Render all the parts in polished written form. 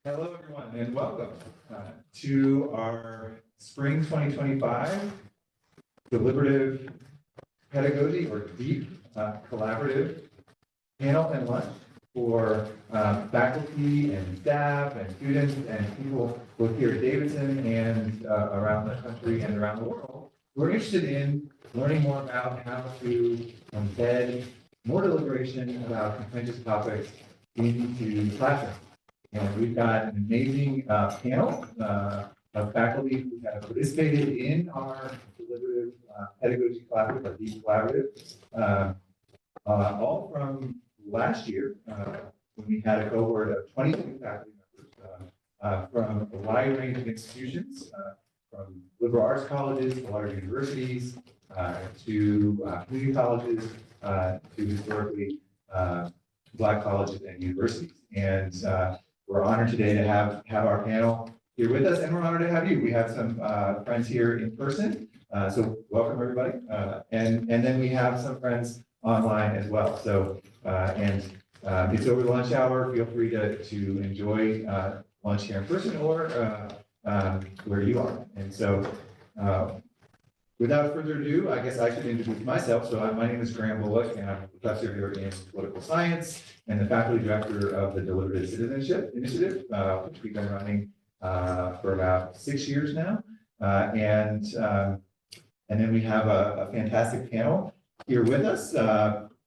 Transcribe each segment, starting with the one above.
Hello, everyone, and welcome to our Spring 2025 Deliberative Pedagogy, or DeeP, collaborative panel and lunch for faculty and staff and students and people both here at Davidson and around the country and around the world who are interested in learning more about how to embed more deliberation about contentious topics into the classroom. And we've got an amazing panel of faculty who have participated in our deliberative pedagogy collaborative, or DeeP collaborative, all from last year when we had a cohort of 22 faculty members from a wide range of institutions, from liberal arts colleges to large universities, to community colleges, to historically Black colleges and universities. And we're honored today to have our panel here with us, and we're honored to have you. We have some friends here in person, so welcome everybody. And then we have some friends online as well. So it's over the lunch hour. Feel free to enjoy lunch here in person or where you are. And so without further ado, I guess I should introduce myself. So my name is Graham Bullock, and I'm a professor here in political science and the faculty director of the Deliberative Citizenship Initiative, which we've been running for about 6 years now. And then we have a fantastic panel here with us,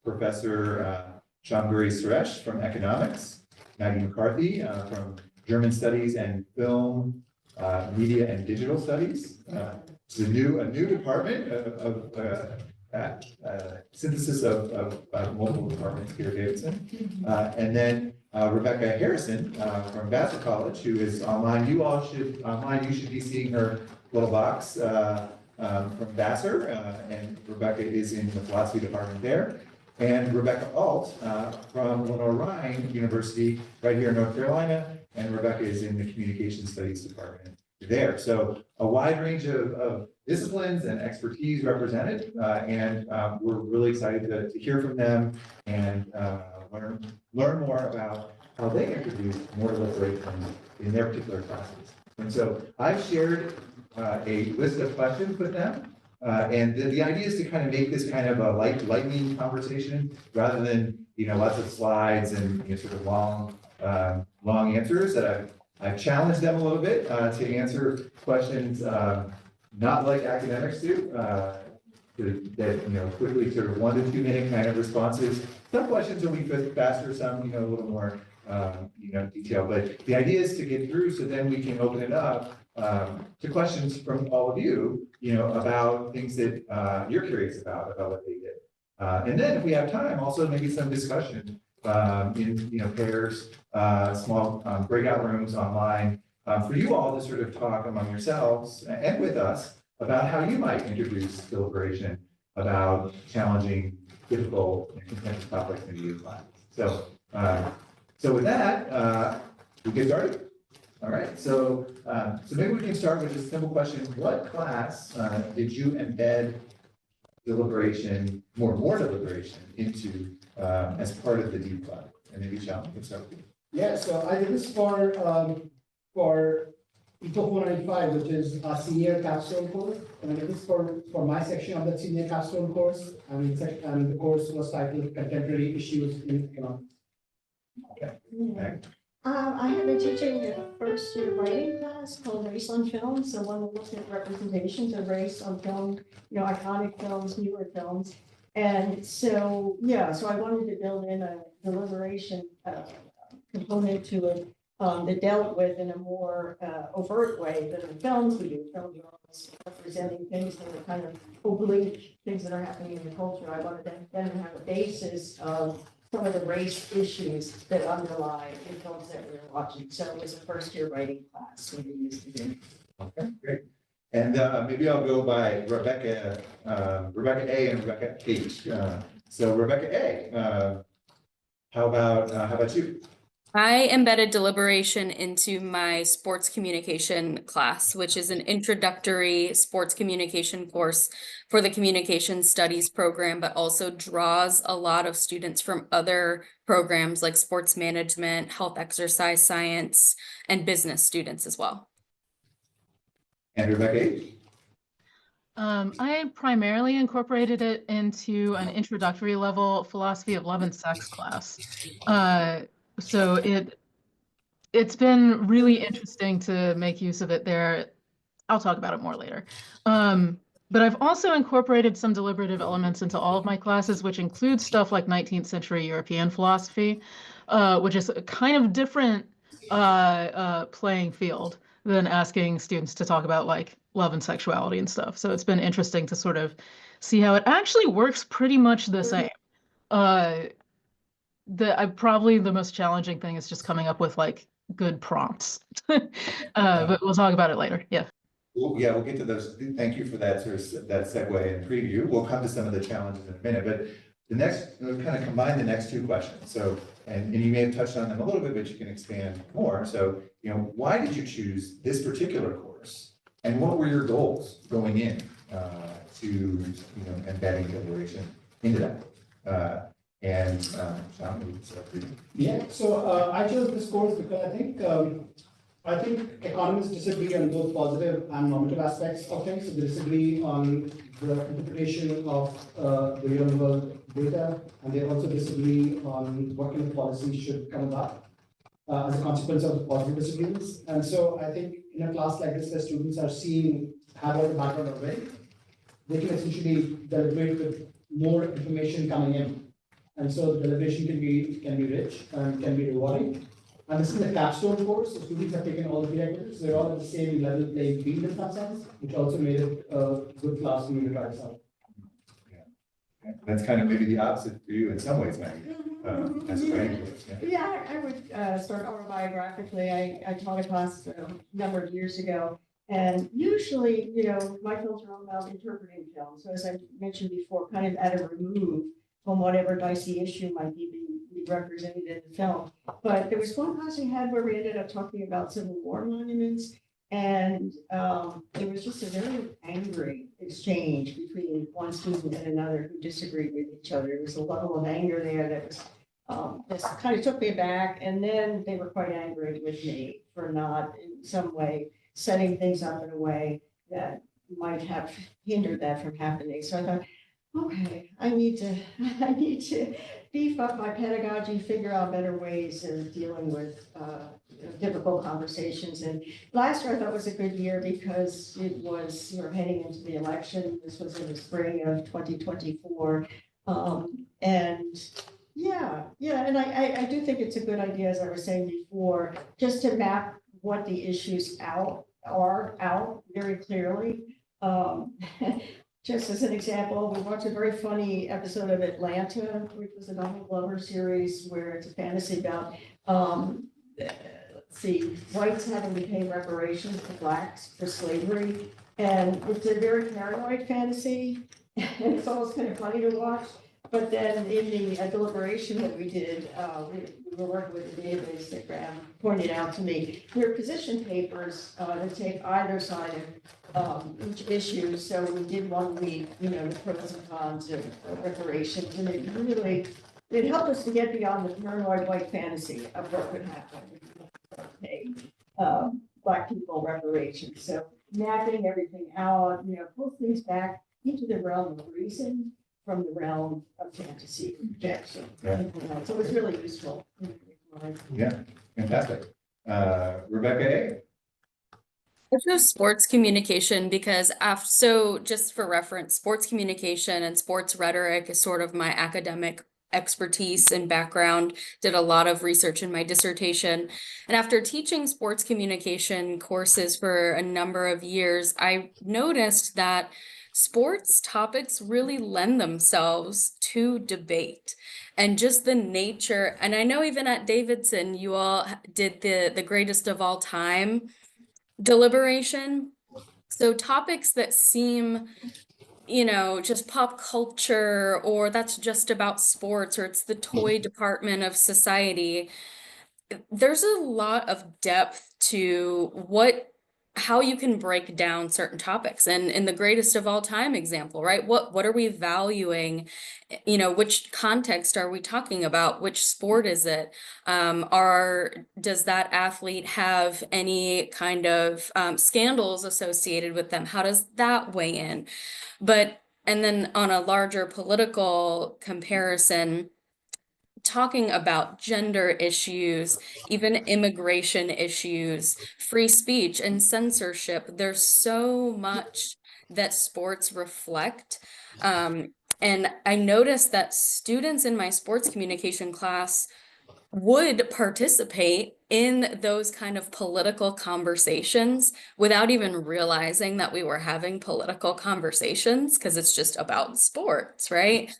Professor Shambhuri Suresh from economics, Maggie McCarthy from German studies and film, media and digital studies. It's a new department of synthesis of multiple departments here at Davidson. And then Rebecca Harrison from Vassar College, who is online. You should be seeing her little box from Vassar, and Rebecca is in the philosophy department there. And Rebecca Alt from Lenore-Rhine University, right here in North Carolina, and Rebecca is in the communication studies department there. So a wide range of disciplines and expertise represented, and we're really excited to hear from them and learn more about how they introduce more deliberation in their particular classes. And so I've shared a list of questions with them, and the idea is to kind of make this kind of a lightning conversation rather than lots of slides and sort of long answers. That I've challenged them a little bit to answer questions not like academics do, that quickly sort of 1 to 2 minute kind of responses. Some questions will be faster, some a little more detail. But the idea is to get through so then we can open it up to questions from all of you, about things that you're curious about what they did. And then if we have time, also maybe some discussion in pairs, small breakout rooms online, for you all to sort of talk among yourselves and with us about how you might introduce deliberation about challenging, difficult, and contentious topics in your classes. So with that, we get started. All right. So maybe we can start with a simple question: what class did you embed deliberation, more deliberation, into as part of the DeeP Club? And maybe Sean can start with you. Yeah, so I did this for Eco 495, which is a senior capstone course, and I did this for my section of the senior capstone course. And the course was titled Contemporary Issues in Economics. Okay. Okay. I have been teaching a first year writing class called Race on Film. So one of looking at representations of race on film, iconic films, newer films. And so, so I wanted to build in a deliberation component to it that dealt with in a more overt way than the films we do. Films are always representing things that are kind of oblique, things that are happening in the culture. I wanted to then have a basis of some of the race issues that underlie the films that we were watching. So it was a first year writing class we used to do. Okay, great. And maybe I'll go by Rebecca A and Rebecca H. So Rebecca A, how about you? I embedded deliberation into my sports communication class, which is an introductory sports communication course for the communication studies program, but also draws a lot of students from other programs like sports management, health exercise science, and business students as well. And Rebecca H. I primarily incorporated it into an introductory level philosophy of love and sex class. So it's been really interesting to make use of it there. I'll talk about it more later. But I've also incorporated some deliberative elements into all of my classes, which includes stuff like 19th century European philosophy, which is a kind of different playing field than asking students to talk about like love and sexuality and stuff. So it's been interesting to sort of see how it actually works pretty much the same. Probably the most challenging thing is just coming up with like good prompts. But we'll talk about it later. Yeah. Well, yeah, we'll get to those. Thank you for that sort of that segue and preview. We'll come to some of the challenges in a minute, but the next, we'll kind of combine the next two questions. So, and you may have touched on them a little bit, but you can expand more. So, why did you choose this particular course? And what were your goals going in to, embedding deliberation into that? John, maybe start with you. Yeah, so I chose this course because I think economists disagree on both positive and normative aspects of things. So they disagree on the interpretation of the real world data, and they also disagree on what kind of policy should come about as a consequence of the positive disagreements. And so I think in a class like this, where students are have all the background already, they can essentially deliberate with more information coming in. And so the deliberation can be rich and can be rewarding. And this is a capstone course, so students have taken all the prerequisites. They're all at the same level playing field in some sense, which also made it a good class for me to try this out. Yeah. That's kind of maybe the opposite for you in some ways, Maggie. As a writing course, yeah. Yeah, I would start autobiographically. I taught a class a number of years ago. And usually, my films are all about interpreting film. So as I mentioned before, kind of at a remove from whatever dicey issue might be represented in the film. But there was one class we had where we ended up talking about Civil War monuments. And it was just a very angry exchange between one student and another who disagreed with each other. There was a level of anger there that was this kind of took me back. And then they were quite angry with me for not in some way setting things up in a way that might have hindered that from happening. So I thought, okay, I need to beef up my pedagogy, figure out better ways of dealing with difficult conversations. And last year I thought was a good year because it was, we were heading into the election. This was in the spring of 2024. And I do think it's a good idea, as I was saying before, just to map what the issues are out very clearly. Just as an example, we watched a very funny episode of Atlanta, which was a Donald Glover series where it's a fantasy about, whites having to pay reparations to blacks for slavery. And it's a very paranoid fantasy, and it's almost kind of funny to watch. But then in the deliberation that we did, we were working with the database that Graham pointed out to me. There are position papers that take either side of each issue. So we did 1 week, the pros and cons of reparations, and it helped us to get beyond the paranoid white fantasy of what could happen if you pay Black people reparations. So mapping everything out, pull things back into the realm of reason from the realm of fantasy projection. Yeah. So it's really useful. Yeah, fantastic. Rebecca A. I chose sports communication because so just for reference, sports communication and sports rhetoric is sort of my academic expertise and background. Did a lot of research in my dissertation. And after teaching sports communication courses for a number of years, I noticed that sports topics really lend themselves to debate and just the nature. And I know even at Davidson, you all did the greatest of all time deliberation. So topics that seem, just pop culture, or that's just about sports, or it's the toy department of society. there's a lot of depth to how you can break down certain topics. And in the greatest of all time example, right? What are we valuing? You know, which context are we talking about? Which sport is it? Does that athlete have any kind of scandals associated with them? How does that weigh in? And then on a larger political comparison, talking about gender issues, even immigration issues, free speech and censorship. There's so much that sports reflect. And I noticed that students in my sports communication class would participate in those kind of political conversations without even realizing that we were having political conversations, because it's just about sports, right?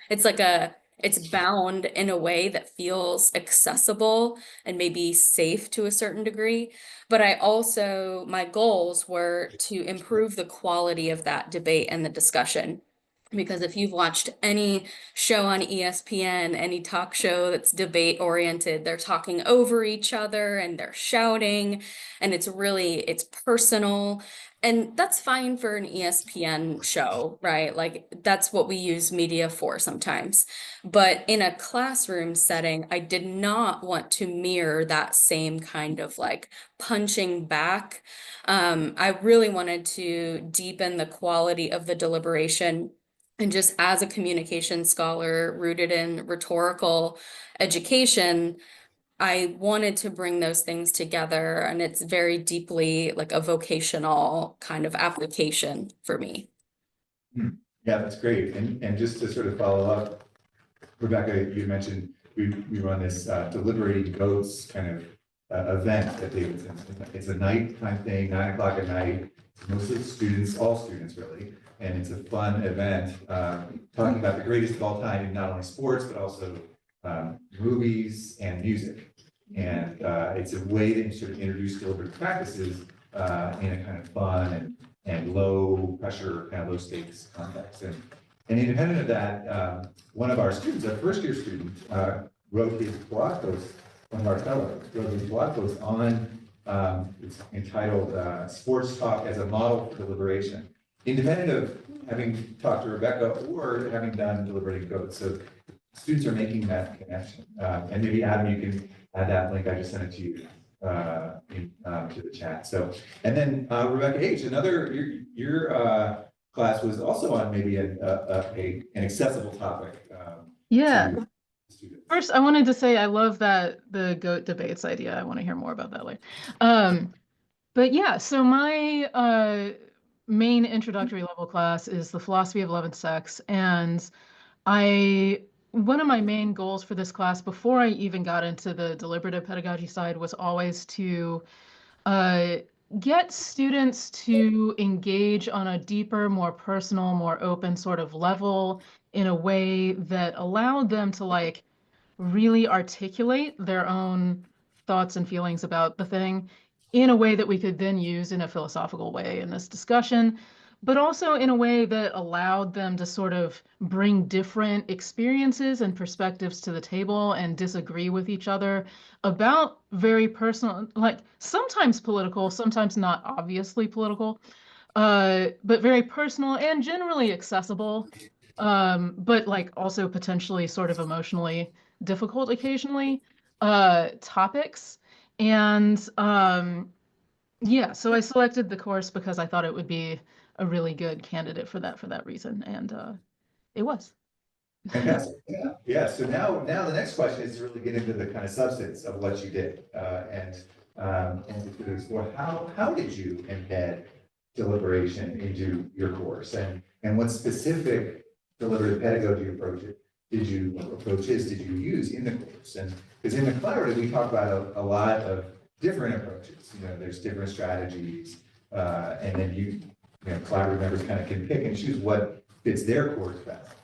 It's bound in a way that feels accessible and maybe safe to a certain degree. But my goals were to improve the quality of that debate and the discussion. Because if you've watched any show on ESPN, any talk show that's debate oriented, they're talking over each other and they're shouting, and it's personal. And that's fine for an ESPN show, right? Like that's what we use media for sometimes. But in a classroom setting, I did not want to mirror that same kind of like punching back. I really wanted to deepen the quality of the deliberation. And just as a communication scholar rooted in rhetorical education, I wanted to bring those things together, and it's very deeply like a vocational kind of application for me. Yeah, that's great. And just to sort of follow up, Rebecca, you mentioned we run this deliberating goats kind of event at Davidson. It's a nighttime thing, 9 o'clock at night. Mostly students, all students really. And it's a fun event, talking about the greatest of all time in not only sports, but also movies and music. And it's a way to sort of introduce deliberative practices in a kind of fun and low pressure, kind of low stakes context. And independent of that, one of our students, our first year student, wrote his blog post, one of our fellows wrote his blog post on, it's entitled Sports Talk as a Model for Deliberation. Independent of having talked to Rebecca or having done deliberating goats. So students are making that connection. And maybe Adam, you can add that link. I just sent it to you to the chat. So, and then Rebecca H, your class was also on maybe an accessible topic. Yeah. To students. First, I wanted to say I love the goat debates idea. I want to hear more about that later. But yeah, so my main introductory level class is the philosophy of love and sex, and one of my main goals for this class before I even got into the deliberative pedagogy side was always to get students to engage on a deeper, more personal, more open sort of level in a way that allowed them to like really articulate their own thoughts and feelings about the thing in a way that we could then use in a philosophical way in this discussion, but also in a way that allowed them to sort of bring different experiences and perspectives to the table and disagree with each other about very personal, like sometimes political, sometimes not obviously political, but very personal and generally accessible, but like also potentially sort of emotionally difficult occasionally, topics. And yeah, so I selected the course because I thought it would be a really good candidate for that reason, and it was. Fantastic. Yeah. So now the next question is to really get into the kind of substance of what you did, and to explore how did you embed deliberation into your course, and what specific deliberative pedagogy approaches did you use in the course? And because in the collaborative we talk about a lot of different approaches. You know, there's different strategies, and then collaborative members kind of can pick and choose what fits their course best,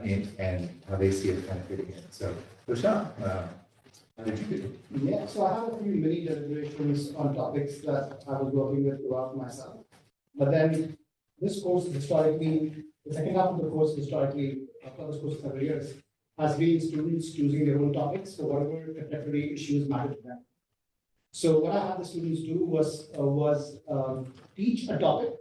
and how they see it kind of fitting in. So Sean, how did you do? Yeah, so I have a few mini deliberations on topics that I was working with throughout myself. But then this course historically, the second half of the course historically, I've taught this course several years, has been students choosing their own topics for whatever contemporary issues matter to them. So what I had the students do was teach a topic,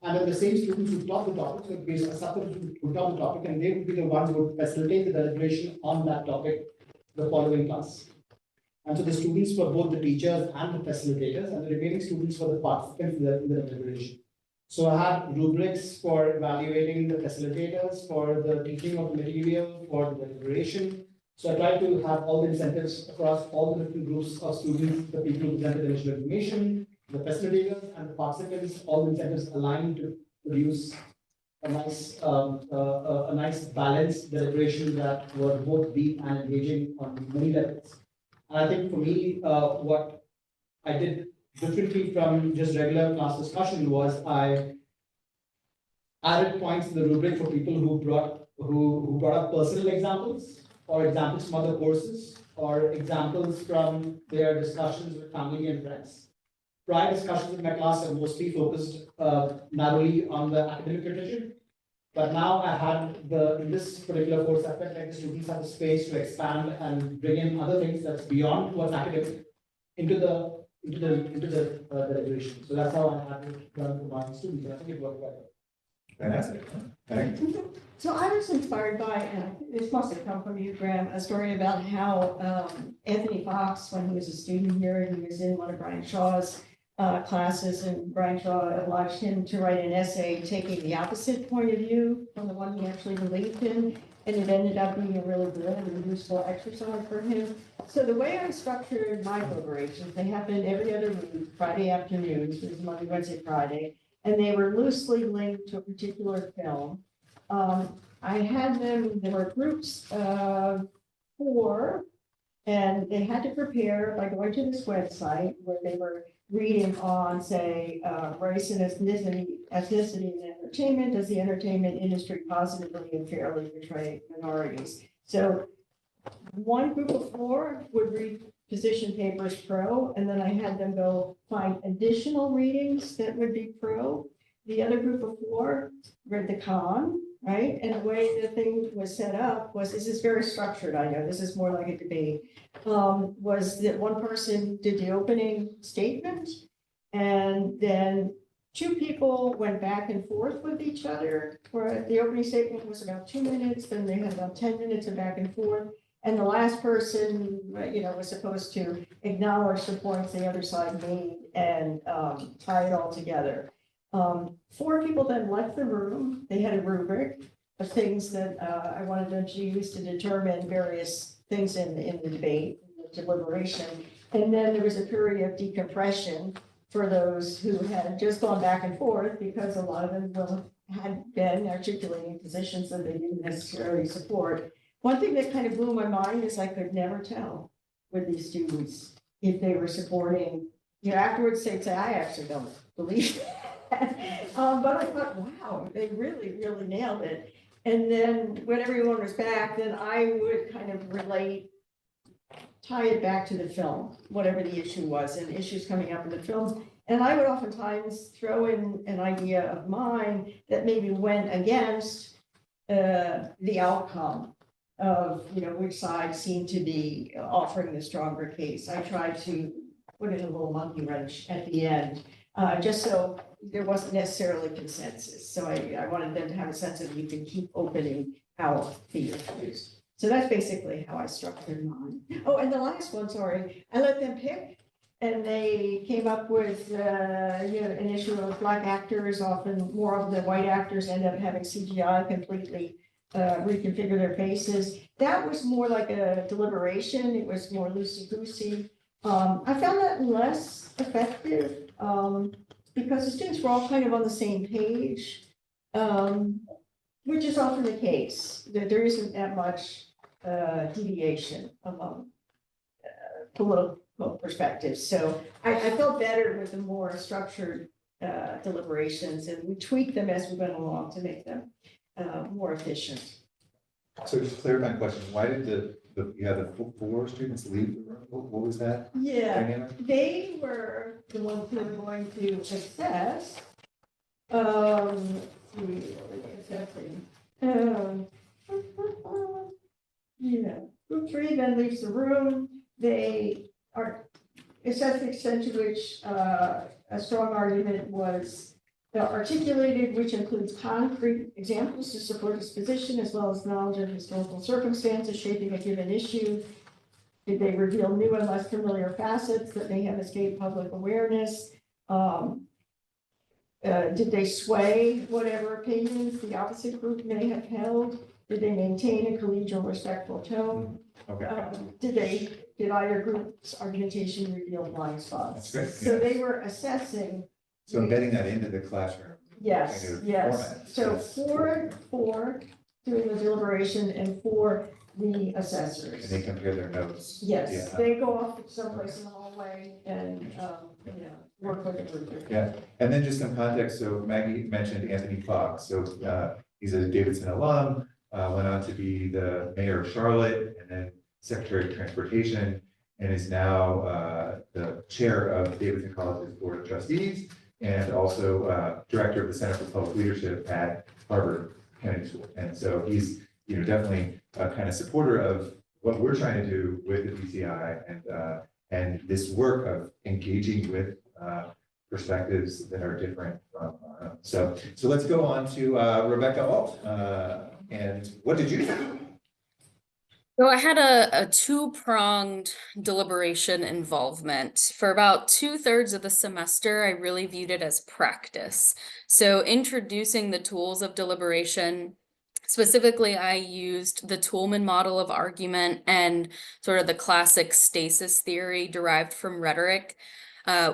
and then the same students who taught the topic would be a substitute who taught the topic, and they would be the ones who would facilitate the deliberation on that topic the following class. And so the students were both the teachers and the facilitators, and the remaining students were the participants in the deliberation. So I had rubrics for evaluating the facilitators, for the teaching of the material, for the deliberation. So I tried to have all the incentives across all the different groups of students, the people who presented the initial information, the facilitators and the participants, all the incentives aligned to produce a nice balanced deliberation that was both deep and engaging on many levels. And I think for me, what I did differently from just regular class discussion was I added points in the rubric for people who brought up personal examples or examples from other courses or examples from their discussions with family and friends. Prior discussions in my class are mostly focused narrowly on the academic literature, but now I had in this particular course, I felt like the students have the space to expand and bring in other things that's beyond what's academic into the deliberation. So that's how I had it done for my students. I think it worked well. Fantastic. Thank you. So I was inspired by, and this must have come from you, Graham, a story about how Anthony Fox, when he was a student here, he was in one of Brian Shaw's classes, and Brian Shaw obliged him to write an essay taking the opposite point of view from the one he actually believed in, and it ended up being a really good and useful exercise for him. So the way I structured my deliberations, they happened every other week, Friday afternoons, it was Monday, Wednesday, Friday, and they were loosely linked to a particular film. I had them, there were groups of 4, and they had to prepare by going to this website where they were reading on, say, race and ethnicity in entertainment. Does the entertainment industry positively and fairly portray minorities? So one group of 4 would read position papers pro, and then I had them go find additional readings that would be pro. The other group of 4 read the con, right? And the way the thing was set up was, this is very structured, I know, this is more like a debate, was that one person did the opening statement, and then 2 people went back and forth with each other, where the opening statement was about 2 minutes, then they had about 10 minutes of back and forth. And the last person, was supposed to acknowledge the points the other side made and tie it all together. 4 people then left the room. They had a rubric of things that I wanted them to use to determine various things in the debate, the deliberation. And then there was a period of decompression for those who had just gone back and forth, because a lot of them had been articulating positions that they didn't necessarily support. One thing that kind of blew my mind is I could never tell with these students if they were supporting, afterwards they'd say, I actually don't believe that. But I thought, wow, they really, really nailed it. And then when everyone was back, then I would kind of tie it back to the film, whatever the issue was, and issues coming up in the film. And I would oftentimes throw in an idea of mine that maybe went against the outcome of, which side seemed to be offering the stronger case. I tried to put in a little monkey wrench at the end, just so there wasn't necessarily consensus. So I wanted them to have a sense of, you can keep opening out the issues. So that's basically how I structured mine. Oh, and the last one, sorry, I let them pick, and they came up with, an issue of Black actors. Often more of the white actors end up having CGI completely reconfigure their faces. That was more like a deliberation. It was more loosey-goosey. I found that less effective because the students were all kind of on the same page, which is often the case. There isn't that much deviation among political perspectives. So I felt better with the more structured deliberations, and we tweaked them as we went along to make them more efficient. So just clarifying question, why did the 4 students leave the room? What was that? Yeah, dynamic? they were the ones who were going to assess. Let's see, exactly. Group three then leaves the room. They are assess the extent to which a strong argument was articulated, which includes concrete examples to support his position, as well as knowledge of historical circumstances shaping a given issue. Did they reveal new and less familiar facets that may have escaped public awareness? Did they sway whatever opinions the opposite group may have held? Did they maintain a collegial, respectful tone? Okay, Did either group's argumentation reveal blind spots? That's great, So yeah. they were assessing. so embedding that into the classroom. Yes, kind of yes. format. So Yes. four doing the deliberation and four the And assessors. they compare their notes. Yes, Yeah. they go off someplace in the hallway and, work with the group. Yeah, and then just some context, so Maggie mentioned Anthony Fox, so he's a Davidson alum, went on to be the mayor of Charlotte and then Secretary of Transportation, and is now the chair of Davidson College's Board of Trustees, and also director of the Center for Public Leadership at Harvard Kennedy School. And so he's, definitely a kind of supporter of what we're trying to do with the PCI and this work of engaging with perspectives that are different from our own. So let's go on to Rebecca Alt. And what did you do? So I had a two-pronged deliberation involvement. For about 2/3 of the semester, I really viewed it as practice. So introducing the tools of deliberation. Specifically, I used the Toolman model of argument and sort of the classic stasis theory derived from rhetoric.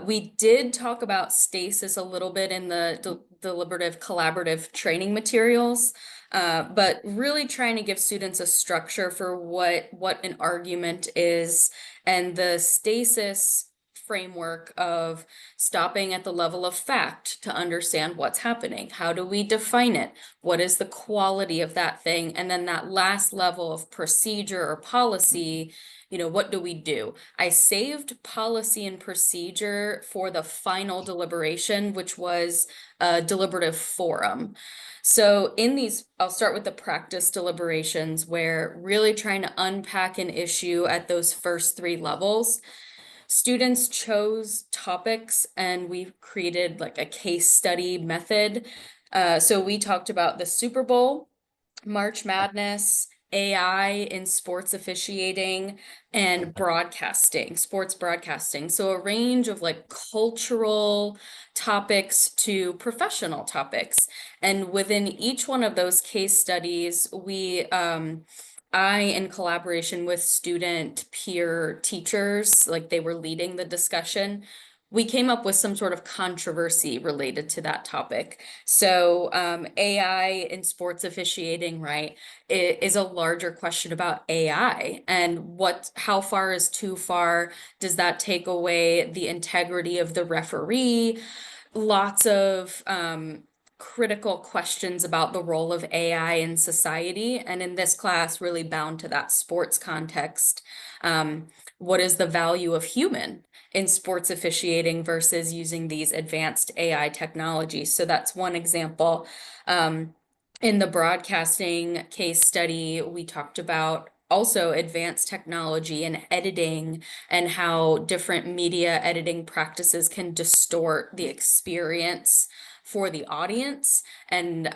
We did talk about stasis a little bit in the deliberative collaborative training materials, but really trying to give students a structure for what an argument is, and the stasis framework of stopping at the level of fact to understand what's happening. How do we define it? What is the quality of that thing? And then that last level of procedure or policy, what do we do? I saved policy and procedure for the final deliberation, which was a deliberative forum. So in these, I'll start with the practice deliberations, where really trying to unpack an issue at those first three levels. Students chose topics and we created like a case study method. So we talked about the Super Bowl, March Madness, AI in sports officiating, and broadcasting, sports broadcasting. So a range of like cultural topics to professional topics. And within each one of those case studies, I, in collaboration with student peer teachers, like they were leading the discussion, we came up with some sort of controversy related to that topic. So AI in sports officiating, right, is a larger question about AI and how far is too far? Does that take away the integrity of the referee? Lots of critical questions about the role of AI in society. And in this class, really bound to that sports context. What is the value of human in sports officiating versus using these advanced AI technologies? So that's one example. In the broadcasting case study, we talked about also advanced technology and editing and how different media editing practices can distort the experience for the audience, and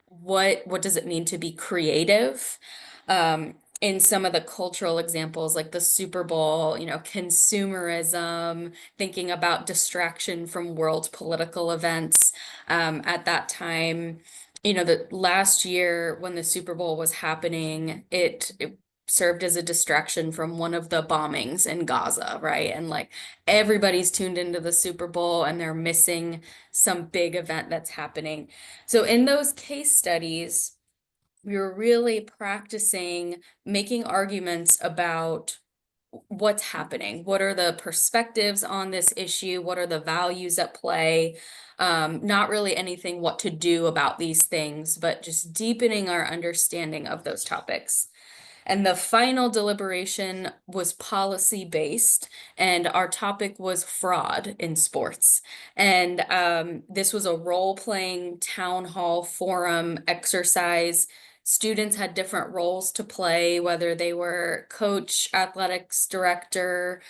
what does it mean to be creative? In some of the cultural examples, like the Super Bowl, consumerism, thinking about distraction from world political events. At that time, the last year when the Super Bowl was happening, it served as a distraction from one of the bombings in Gaza, right? And like everybody's tuned into the Super Bowl and they're missing some big event that's happening. So in those case studies, we were really practicing making arguments about what's happening. What are the perspectives on this issue? What are the values at play? Not really anything what to do about these things, but just deepening our understanding of those topics. And the final deliberation was policy-based, and our topic was fraud in sports. And this was a role-playing town hall forum exercise. students had different roles to play, whether they were coach, athletics director,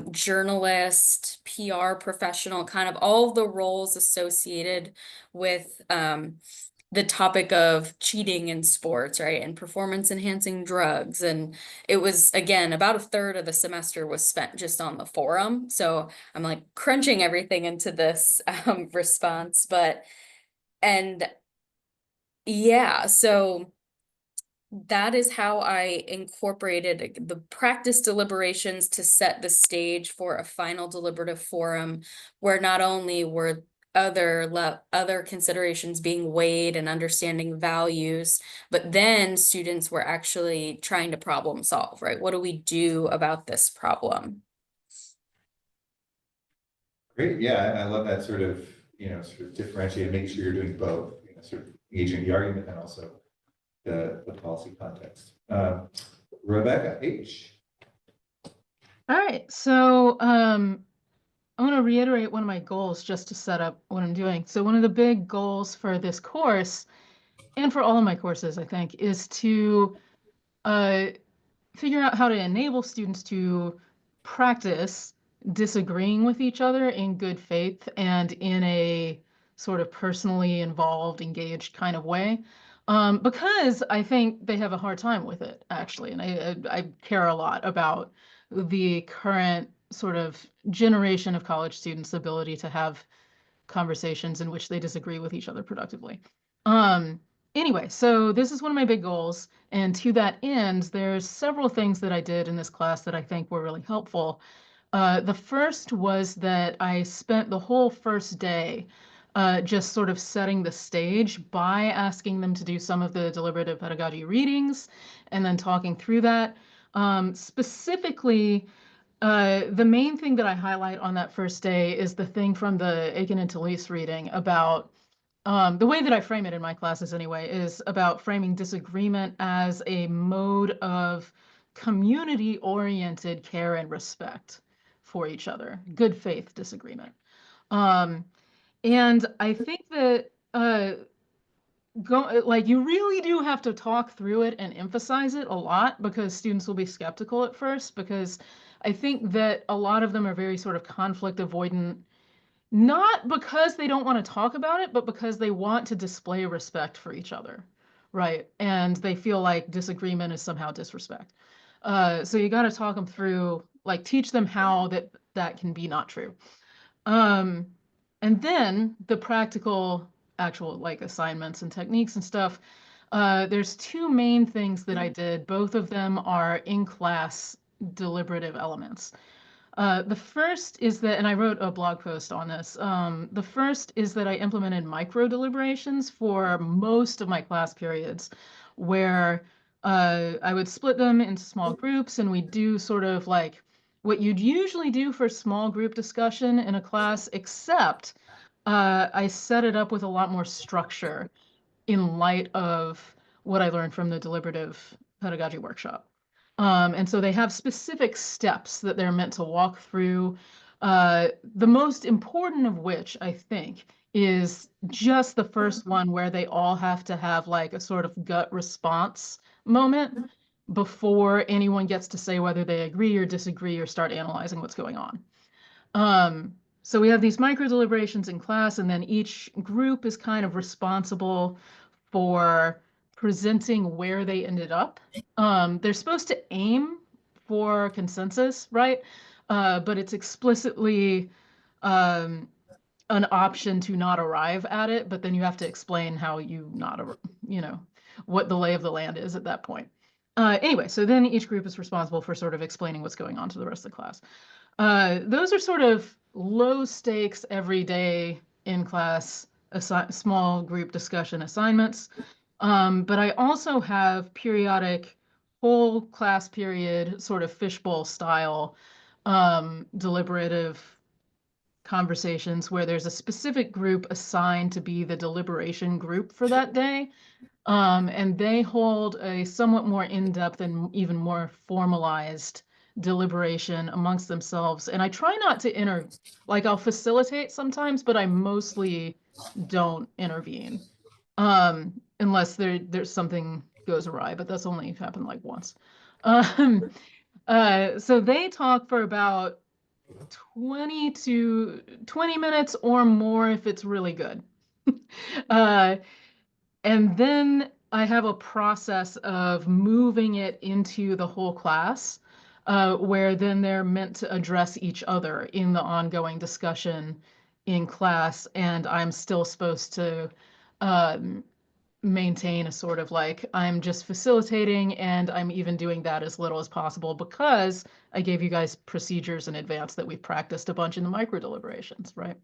journalist, PR professional, kind of all of the roles associated with the topic of cheating in sports, right? And performance enhancing drugs. And it was, again, about a third of the semester was spent just on the forum. So I'm like crunching everything into this response, and yeah, so that is how I incorporated the practice deliberations to set the stage for a final deliberative forum where not only were other considerations being weighed and understanding values, but then students were actually trying to problem solve, right? What do we do about this problem? Great, yeah, I love that sort of, sort of differentiate, making sure you're doing both, sort of engaging the argument and also the policy context. Rebecca H. All right, so I want to reiterate one of my goals just to set up what I'm doing. So one of the big goals for this course, and for all of my courses, I think, is to figure out how to enable students to practice disagreeing with each other in good faith and in a sort of personally involved, engaged kind of way. Because I think they have a hard time with it, actually. And I care a lot about the current sort of generation of college students' ability to have conversations in which they disagree with each other productively. Anyway, so this is one of my big goals. And to that end, there's several things that I did in this class that I think were really helpful. The first was that I spent the whole first day just sort of setting the stage by asking them to do some of the deliberative pedagogy readings and then talking through that. Specifically, the main thing that I highlight on that first day is the thing from the Aiken and Talese reading about the way that I frame it in my classes anyway is about framing disagreement as a mode of community-oriented care and respect for each other, good faith disagreement. And I think that you really do have to talk through it and emphasize it a lot because students will be skeptical at first, because I think that a lot of them are very sort of conflict avoidant, not because they don't want to talk about it, but because they want to display respect for each other, right? And they feel like disagreement is somehow disrespect. So you got to talk them through, like teach them how that can be not true. And then the practical, actual like assignments and techniques and stuff. There's two main things that I did. Both of them are in-class deliberative elements. The first is that, and I wrote a blog post on this. The first is that I implemented micro deliberations for most of my class periods, where I would split them into small groups, and we do sort of like what you'd usually do for small group discussion in a class, except I set it up with a lot more structure in light of what I learned from the deliberative pedagogy workshop. And so they have specific steps that they're meant to walk through. The most important of which, I think, is just the first one where they all have to have like a sort of gut response moment before anyone gets to say whether they agree or disagree or start analyzing what's going on. So we have these micro deliberations in class, and then each group is kind of responsible for presenting where they ended up. They're supposed to aim for consensus, right? But it's explicitly an option to not arrive at it, but then you have to explain how you not, what the lay of the land is at that point. Anyway, so then each group is responsible for sort of explaining what's going on to the rest of the class. Those are sort of low stakes, everyday in class, small group discussion assignments. But I also have periodic whole class period sort of fishbowl style deliberative conversations where there's a specific group assigned to be the deliberation group for that day. And they hold a somewhat more in-depth and even more formalized deliberation amongst themselves. And I try not to I'll facilitate sometimes, but I mostly don't intervene. unless there's something goes awry, but that's only happened like once. Um, so they talk for about 20 to 20 minutes or more if it's really good. And then I have a process of moving it into the whole class, where then they're meant to address each other in the ongoing discussion in class, and I'm still supposed to maintain a sort of like, I'm just facilitating, and I'm even doing that as little as possible because I gave you guys procedures in advance that we've practiced a bunch in the micro deliberations, right?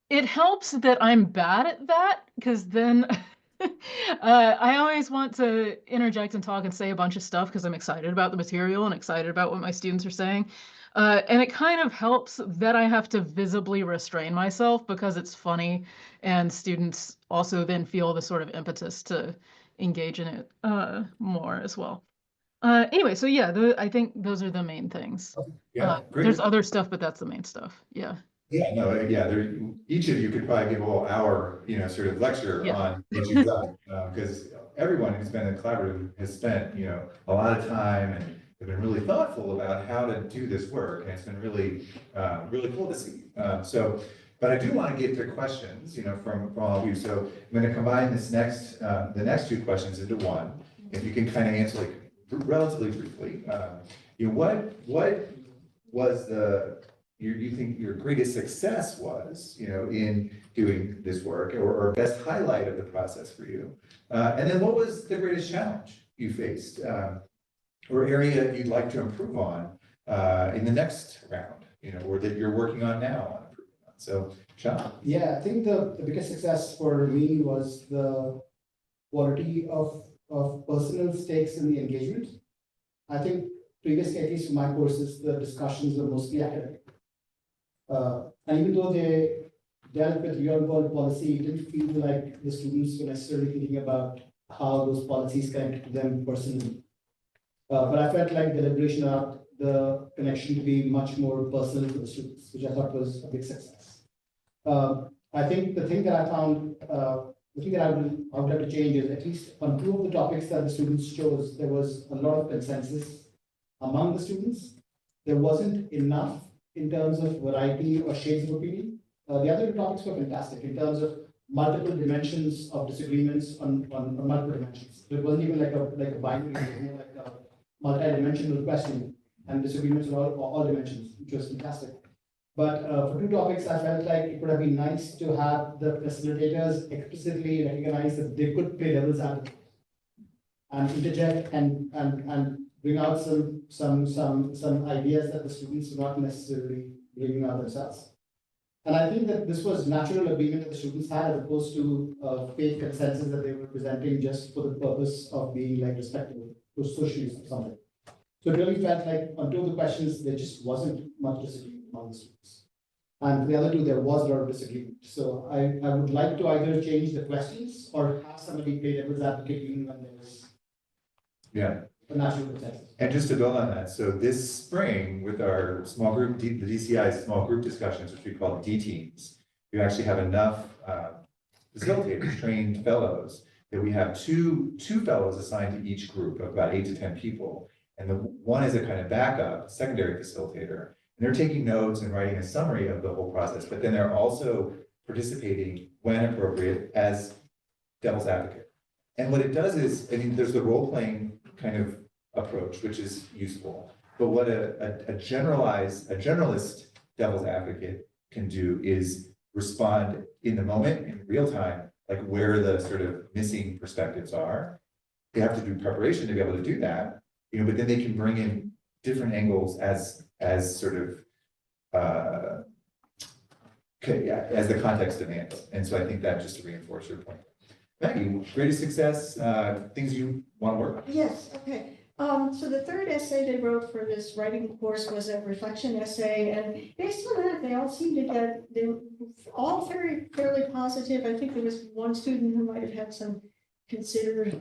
It helps that I'm bad at that because then I always want to interject and talk and say a bunch of stuff because I'm excited about the material and excited about what my students are saying. And it kind of helps that I have to visibly restrain myself because it's funny and students also then feel the sort of impetus to engage in it more as well. Anyway, so yeah, I think those are the main things. Yeah, great. There's other stuff, but that's the main stuff. Yeah. Yeah, no, yeah, each of you could probably give a whole hour, sort of lecture Yeah. on what you've done. Because everyone who's been in collaborative has spent, a lot of time and have been really thoughtful about how to do this work. And it's been really, really cool to see. But I do want to get to questions, from all of you. So I'm going to combine the next two questions into one. If you can kind of answer like relatively briefly, what was you think your greatest success was, in doing this work, or best highlight of the process for you? And then what was the greatest challenge you faced, or area you'd like to improve on in the next round, or that you're working on now on improving on? So, Sean. Yeah, I think the biggest success for me was the quality of personal stakes in the engagement. I think previously, at least for my courses, the discussions were mostly academic. And even though they dealt with real world policy, it didn't feel like the students were necessarily thinking about how those policies connect to them personally. But I felt like the deliberation allowed the connection to be much more personal for the students, which I thought was a big success. I think the thing that I found, the thing that I would like to change is at least on two of the topics that the students chose, there was a lot of consensus among the students. There wasn't enough in terms of variety or shades of opinion. The other topics were fantastic in terms of multiple dimensions of disagreements on multiple dimensions. So it wasn't even like a binary, it was more like a multi-dimensional question, and disagreements on all dimensions, which was fantastic. But for two topics, I felt like it would have been nice to have the facilitators explicitly recognize that they could play devil's advocate and interject and bring out some ideas that the students were not necessarily bringing out themselves. And I think that this was natural agreement that the students had, as opposed to fake consensus that they were presenting just for the purpose of being like respectable to socially or something. So it really felt like on two of the questions, there just wasn't much disagreement among the students. And for the other two, there was a lot of disagreement. So I would like to either change the questions or have somebody play devil's advocate even when there was a natural consensus. And just to build on that, so this spring with our small group, the DCI small group discussions, which we call D teams, we actually have enough facilitators, trained fellows, that we have two fellows assigned to each group of about 8 to 10 people. And the one is a kind of backup, secondary facilitator. And they're taking notes and writing a summary of the whole process, but then they're also participating when appropriate as devil's advocate. And what it does is, there's the role-playing kind of approach, which is useful. But what a generalist devil's advocate can do is respond in the moment, in real time, like where the sort of missing perspectives are. They have to do preparation to be able to do that, but then they can bring in different angles as sort of as the context demands. And so I think that just to reinforce your point. Maggie, greatest success, things you want to work on? Yes, okay. So the third essay they wrote for this writing course was a reflection essay, and based on that, they all seemed to they were all fairly positive. I think there was one student who might have had some considered,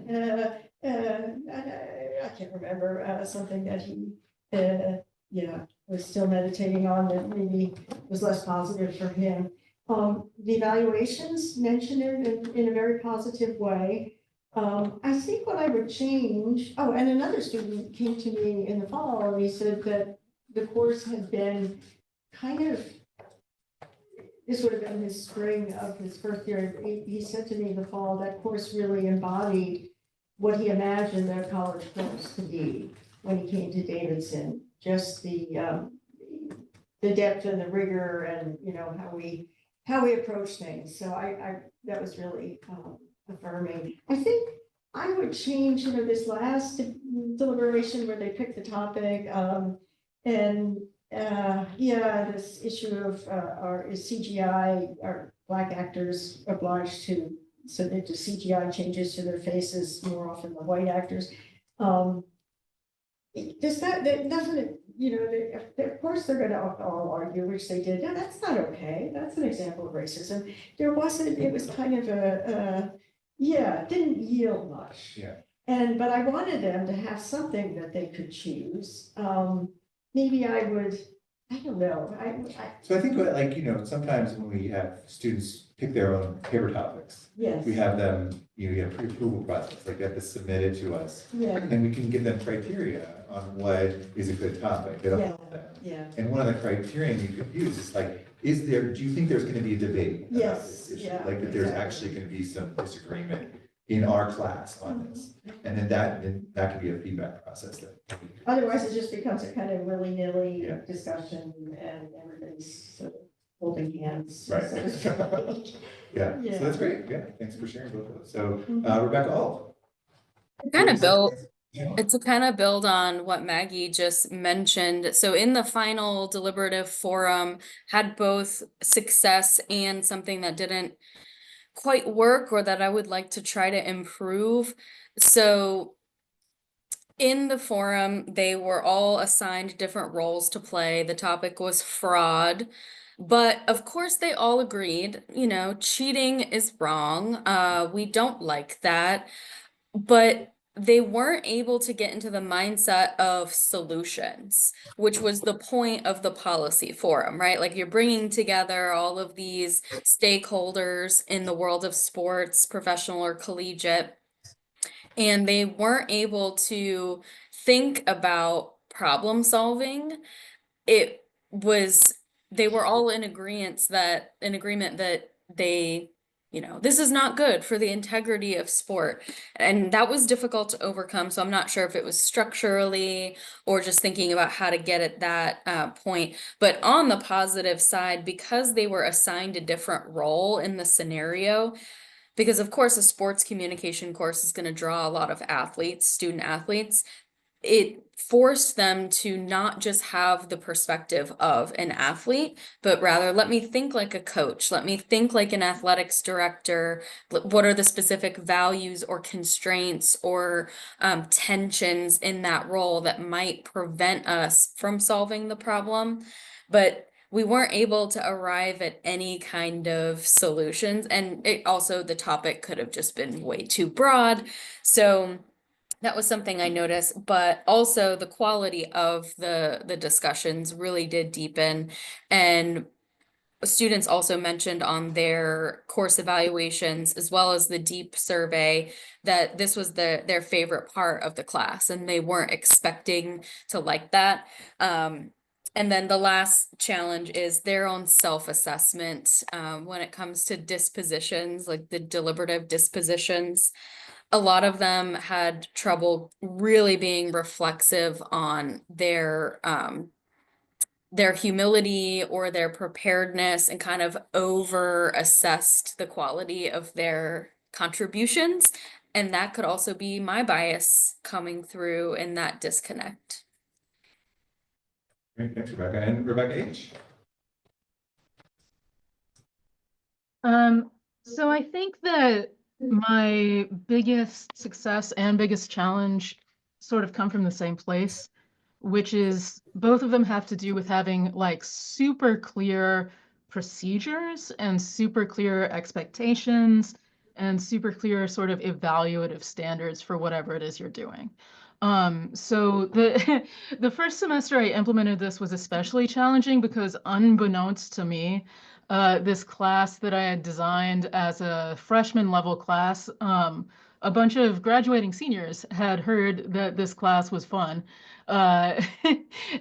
I can't remember, something that he, was still meditating on that maybe was less positive for him. The evaluations mentioned it in a very positive way. I think what I would change, oh, and another student came to me in the fall and he said that the course had been kind of, this would have been his spring of his first year. He said to me in the fall, that course really embodied what he imagined their college course to be when he came to Davidson. Just the depth and the rigor and, you know, how we approach things. So that was really affirming. I think I would change, you know, this last deliberation where they picked the topic, yeah, this issue of is CGI, are Black actors obliged to submit to CGI changes to their faces more often than white actors? Does that doesn't, you know, of course they're going to all argue, which they did. No, that's not okay. That's an example of racism. There wasn't, it was kind of yeah, it didn't yield much. Yeah. But I wanted them to have something that they could choose. Maybe I would, I don't know. So I think, like, you know, sometimes when we have students pick their own paper topics, yes. we have them, you know, we have pre-approval process, like they have to submit it to us. Yeah. And we can give them criteria on what is a good topic. It'll help them. Yeah. And one of the criterion you could use is like, do you think there's gonna be a debate about Yes, this issue? yeah, Like that there's exactly. actually gonna be some disagreement in our class on this. And then that can be a feedback process that. Otherwise, it just becomes a kind of willy-nilly Yeah. discussion and everybody's sort of holding hands. Right. so to speak. Yeah, Yeah. so that's great. Yeah, thanks for sharing both of those. So, Mhm. Rebecca Ault. Kind of It's to kind of build on what Maggie just mentioned. So in the final deliberative forum had both success and something that didn't quite work or that I would like to try to improve. So in the forum, they were all assigned different roles to play. The topic was fraud. But of course, they all agreed, you know, cheating is wrong. We don't like that. But they weren't able to get into the mindset of solutions, which was the point of the policy forum, right? Like you're bringing together all of these stakeholders in the world of sports, professional or collegiate, and they weren't able to think about problem solving. It was, they were all in agreement that they, you know, this is not good for the integrity of sport. And that was difficult to overcome. So I'm not sure if it was structurally or just thinking about how to get at that point. But on the positive side, because they were assigned a different role in the scenario, because of course a sports communication course is going to draw a lot of athletes, student athletes, it forced them to not just have the perspective of an athlete, but rather let me think like a coach, let me think like an athletics director. What are the specific values or constraints or tensions in that role that might prevent us from solving the problem? But we weren't able to arrive at any kind of solutions. And it also, the topic could have just been way too broad. So that was something I noticed, but also the quality of the discussions really did deepen. And students also mentioned on their course evaluations, as well as the DeeP survey, that this was their favorite part of the class, and they weren't expecting to like that. And then the last challenge is their own self-assessment when it comes to dispositions, like the deliberative dispositions. A lot of them had trouble really being reflexive on their humility or their preparedness and kind of over assessed the quality of their contributions. And that could also be my bias coming through in that disconnect. Great, thanks, Rebecca. And Rebecca H. So I think that my biggest success and biggest challenge sort of come from the same place, which is both of them have to do with having like super clear procedures and super clear expectations and super clear sort of evaluative standards for whatever it is you're doing. So the first semester I implemented this was especially challenging because unbeknownst to me, this class that I had designed as a freshman level class. A bunch of graduating seniors had heard that this class was fun. Uh,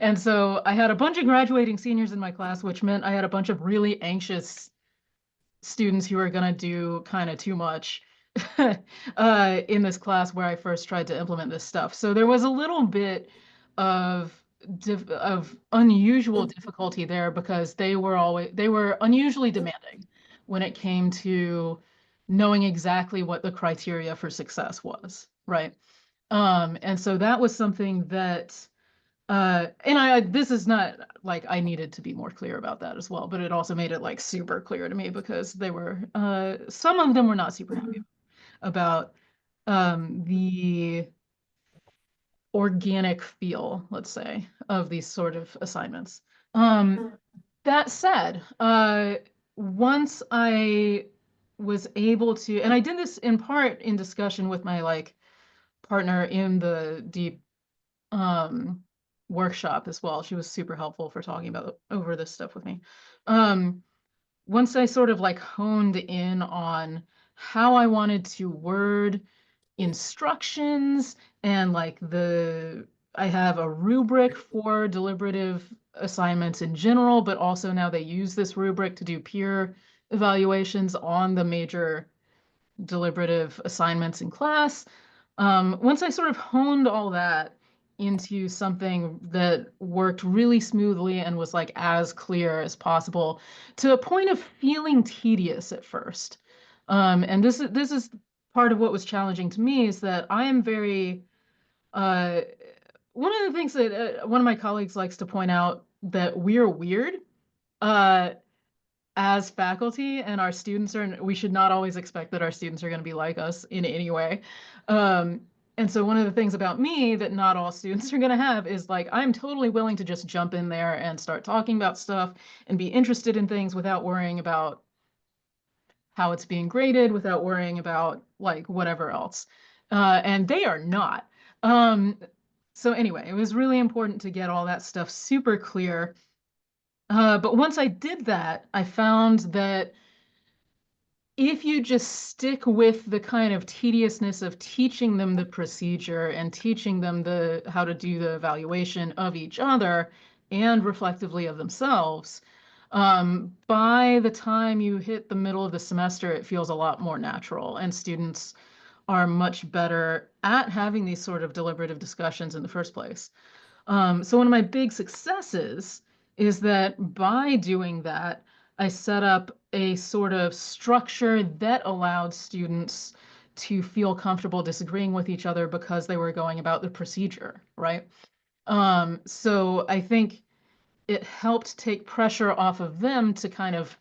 and so I had a bunch of graduating seniors in my class, which meant I had a bunch of really anxious students who were going to do kind of too much in this class where I first tried to implement this stuff. So there was a little bit of unusual difficulty there because they were unusually demanding when it came to knowing exactly what the criteria for success was, right? And so that was something that and this is not like I needed to be more clear about that as well, but it also made it like super clear to me because they were some of them were not super happy about the organic feel, let's say, of these sort of assignments. That said, once I was able to, and I did this in part in discussion with my like partner in the DeeP workshop as well. She was super helpful for talking about over this stuff with me. Once I sort of like honed in on how I wanted to word instructions and like I have a rubric for deliberative assignments in general, but also now they use this rubric to do peer evaluations on the major deliberative assignments in class. Once I sort of honed all that into something that worked really smoothly and was like as clear as possible to a point of feeling tedious at first. And this is part of what was challenging to me is that I am very one of the things that one of my colleagues likes to point out that we're weird as faculty, and our students we should not always expect that our students are going to be like us in any way. And so one of the things about me that not all students are going to have is like, I'm totally willing to just jump in there and start talking about stuff and be interested in things without worrying about how it's being graded, without worrying about like whatever else. And they are not. So anyway, it was really important to get all that stuff super clear. But once I did that, I found that if you just stick with the kind of tediousness of teaching them the procedure and teaching them how to do the evaluation of each other and reflectively of themselves, by the time you hit the middle of the semester, it feels a lot more natural, and students are much better at having these sort of deliberative discussions in the first place. So one of my big successes is that by doing that, I set up a sort of structure that allowed students to feel comfortable disagreeing with each other because they were going about the procedure, right? So I think it helped take pressure off of them to kind of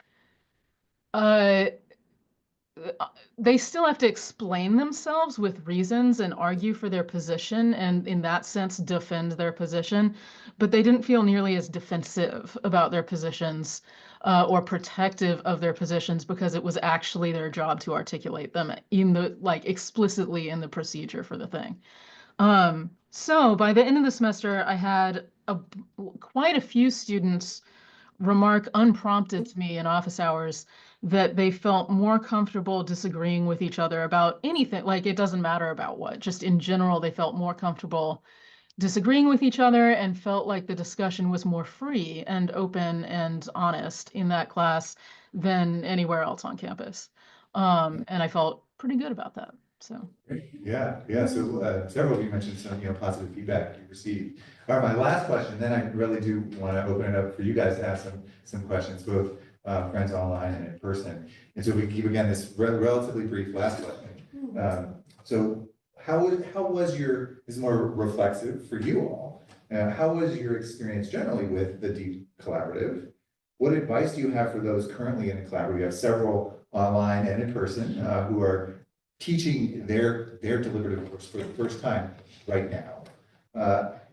they still have to explain themselves with reasons and argue for their position and in that sense defend their position, but they didn't feel nearly as defensive about their positions or protective of their positions because it was actually their job to articulate them in the like explicitly in the procedure for the thing. So by the end of the semester, I had quite a few students remark unprompted to me in office hours that they felt more comfortable disagreeing with each other about anything. Like it doesn't matter about what, just in general, they felt more comfortable disagreeing with each other and felt like the discussion was more free and open and honest in that class than anywhere else on campus. And I felt pretty good about that. So. Yeah. So several of you mentioned some, positive feedback you received. All right, my last question, then I really do want to open it up for you guys to ask some questions, both friends online and in person. And so we keep again this relatively brief last question. So how was your, this is more reflexive for you all, how was your experience generally with the DeeP Collaborative? What advice do you have for those currently in the collaborative? You have several online and in person who are teaching their deliberative course for the first time right now.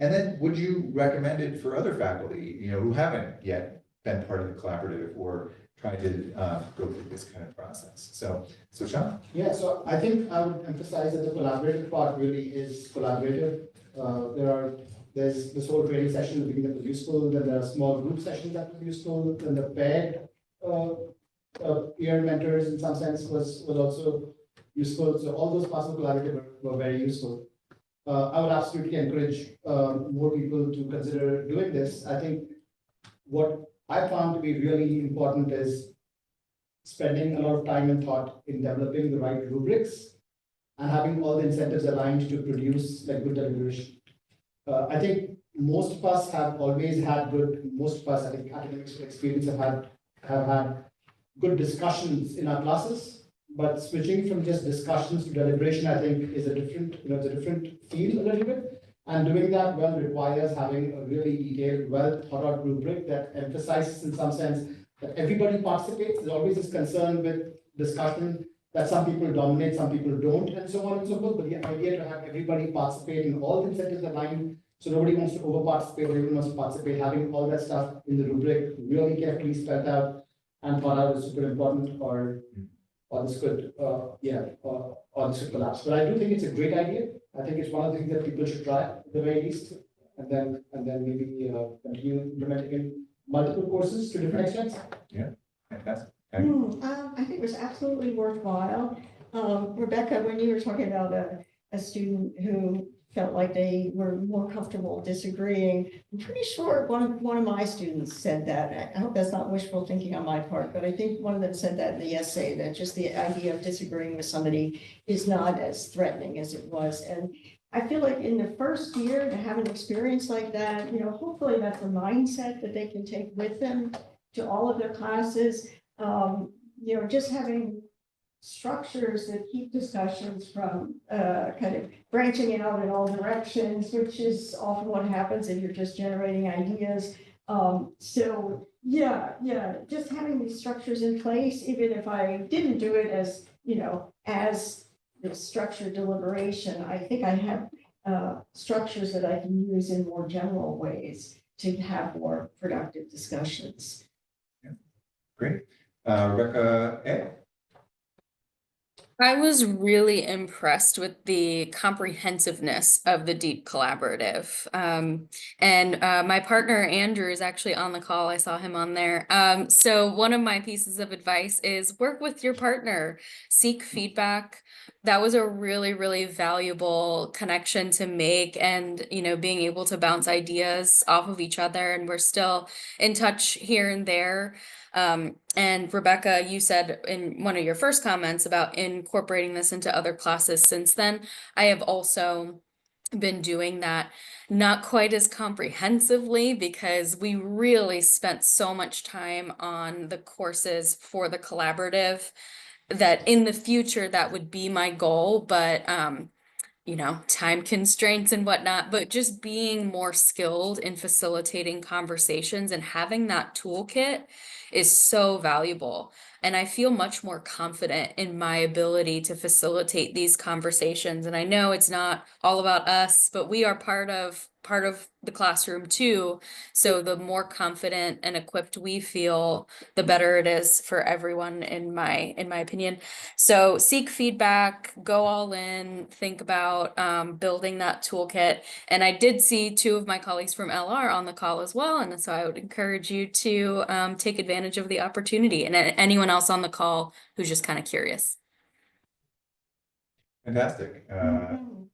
And then would you recommend it for other faculty, who haven't yet been part of the collaborative or tried to go through this kind of process? So Sean? Yeah, so I think I would emphasize that the collaborative part really is collaborative. There's this whole training session at the beginning that was useful, then there are small group sessions that were useful, then the paired peer mentors in some sense was also useful. So all those parts of collaborative were very useful. I would absolutely encourage more people to consider doing this. I think what I found to be really important is spending a lot of time and thought in developing the right rubrics and having all the incentives aligned to produce like good deliberation. I think most of us have always had good, most of us, I think academics with experience have had good discussions in our classes, but switching from just discussions to deliberation, I think is a different, it's a different field a little bit. And doing that well requires having a really detailed, well thought out rubric that emphasizes in some sense that everybody participates. There's always this concern with discussion that some people dominate, some people don't, and so on and so forth. But the idea to have everybody participate in all the incentives aligned, so nobody wants to over participate, everyone wants to participate, having all that stuff in the rubric really carefully spelled out and thought out is super important, or this could, or this could collapse. But I do think it's a great idea. I think it's one of the things that people should try at the very least, and then maybe continue implementing in multiple courses to different extents. Yeah, fantastic. I think it was absolutely worthwhile. Rebecca, when you were talking about a student who felt like they were more comfortable disagreeing, I'm pretty sure one of my students said that. I hope that's not wishful thinking on my part, but I think one of them said that in the essay, that just the idea of disagreeing with somebody is not as threatening as it was. And I feel like in the first year to have an experience like that, hopefully that's a mindset that they can take with them to all of their classes. Just having structures that keep discussions from kind of branching out in all directions, which is often what happens if you're just generating ideas. Just having these structures in place, even if I didn't do it as, as the structured deliberation, I think I have structures that I can use in more general ways to have more productive discussions. Yeah. Great. Rebecca A. I was really impressed with the comprehensiveness of the DeeP collaborative. And my partner, Andrew, is actually on the call. I saw him on there. So one of my pieces of advice is work with your partner, seek feedback. That was a really, really valuable connection to make, and, being able to bounce ideas off of each other. And we're still in touch here and there. And Rebecca, you said in one of your first comments about incorporating this into other classes since then. I have also been doing that, not quite as comprehensively, because we really spent so much time on the courses for the collaborative that in the future that would be my goal, but time constraints and whatnot, but just being more skilled in facilitating conversations and having that toolkit is so valuable. And I feel much more confident in my ability to facilitate these conversations. And I know it's not all about us, but we are part of the classroom too. So the more confident and equipped we feel, the better it is for everyone, in my opinion. So seek feedback, go all in, think about building that toolkit. And I did see two of my colleagues from LR on the call as well. And so I would encourage you to take advantage of the opportunity, and anyone else on the call who's just kind of curious. Fantastic.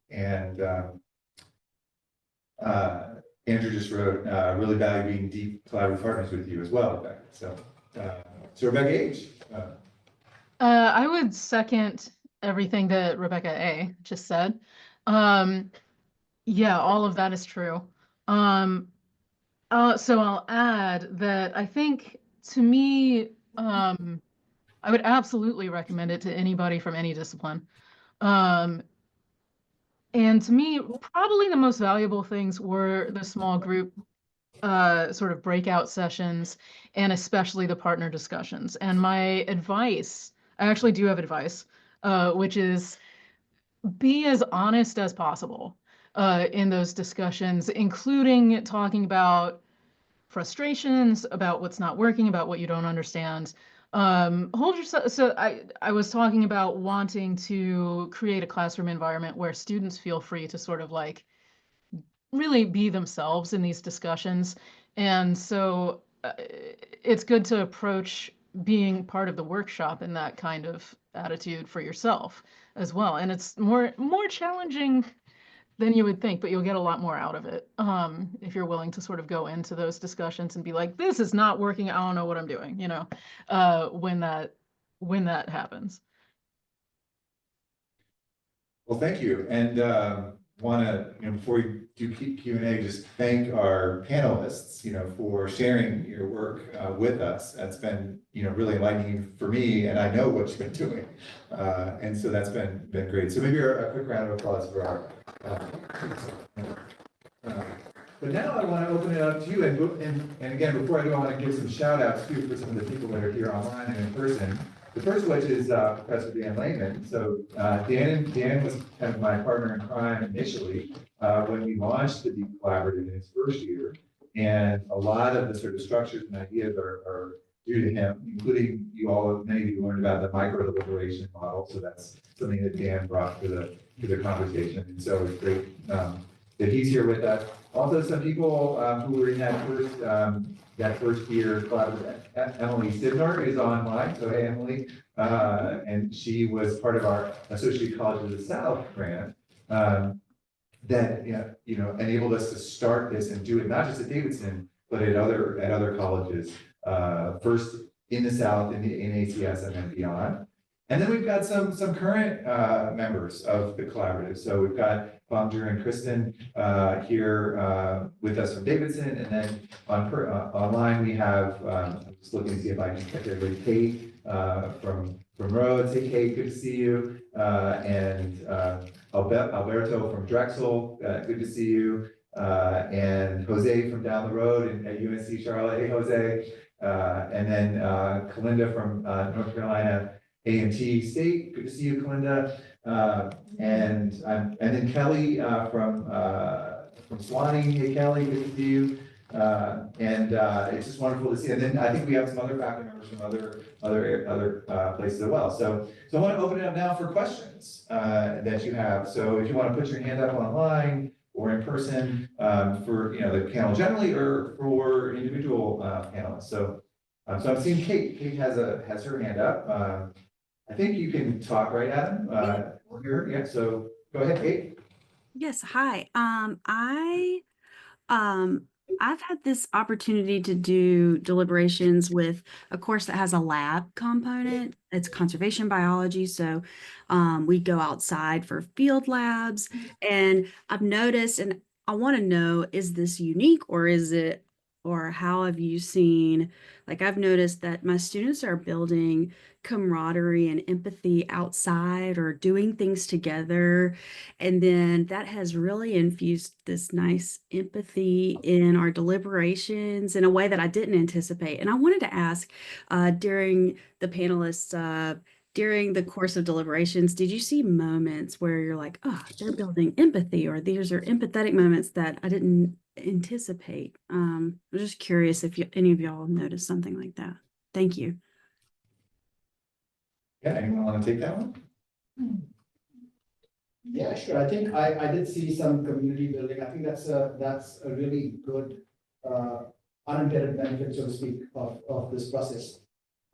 And Andrew just wrote, really value being deep collaborative partners with you as well, Rebecca. So Rebecca H. I would second everything that Rebecca A. just said. Yeah, all of that is true. So I'll add that I think, to me, I would absolutely recommend it to anybody from any discipline. And to me, probably the most valuable things were the small group sort of breakout sessions, and especially the partner discussions. And my advice, I actually do have advice, which is be as honest as possible in those discussions, including talking about frustrations, about what's not working, about what you don't understand. Hold yourself. So I was talking about wanting to create a classroom environment where students feel free to sort of like really be themselves in these discussions. And so it's good to approach being part of the workshop in that kind of attitude for yourself as well. And it's more challenging than you would think, but you'll get a lot more out of it if you're willing to sort of go into those discussions and be like, this is not working, I don't know what I'm doing, you know, when that happens. Well, thank you. And want to, before we do Q&A, just thank our panelists, for sharing your work with us. That's been, really enlightening for me, and I know what you've been doing. And so that's been great. So maybe a quick round of applause for our but now I want to open it up to you. And again, before I do, I want to give some shout outs too for some of the people that are here online and in person. The first of which is Professor Dan Lehman. So Dan was kind of my partner in crime initially when we launched the DeeP Collaborative in its first year. And a lot of the sort of structures and ideas are due to him, including many of you learned about the micro deliberation model. So that's something that Dan brought to the conversation. And so it's great that he's here with us. Also, some people who were in that first year collaborative. Emily Sibner is online. So hey, Emily, and she was part of our Associate College of the South grant that enabled us to start this and do it not just at Davidson, but at other colleges. First in the South, in ACS, and then beyond. And then we've got some current members of the collaborative. So we've got Bamjir and Kristen here with us from Davidson, and then online we have. I'm just looking to see if I can get there. Kate from Rhodes. Hey, Kate, good to see you. And Alberto from Drexel, good to see you. And Jose from down the road at UNC Charlotte. Hey, Jose. And then Kalinda from North Carolina A&T State. Good to see you, Kalinda. And then Kelly from Swanee. Hey, Kelly, good to see you. And it's just wonderful to see. And then I think we have some other faculty members from other places as well. So I want to open it up now for questions that you have. So if you want to put your hand up online or in person for the panel generally, or for individual panelists. So I'm seeing Kate. Kate has her hand up. I think you can talk right at him. Yeah. So go ahead, Kate. Yes. Hi. I've had this opportunity to do deliberations with a course that has a lab component. It's conservation biology. So we go outside for field labs, and I've noticed, and I want to know, is this unique, or how have you seen, like I've noticed that my students are building camaraderie and empathy outside or doing things together. And then that has really infused this nice empathy in our deliberations in a way that I didn't anticipate. And I wanted to ask during the panelists, during the course of deliberations, did you see moments where you're like, oh, they're building empathy, or these are empathetic moments that I didn't anticipate? I'm just curious if any of y'all noticed something like that. Thank you. Yeah, anyone want to take that one? Yeah, sure. I think I did see some community building. I think that's a really good unintended benefit, so to speak, of this process.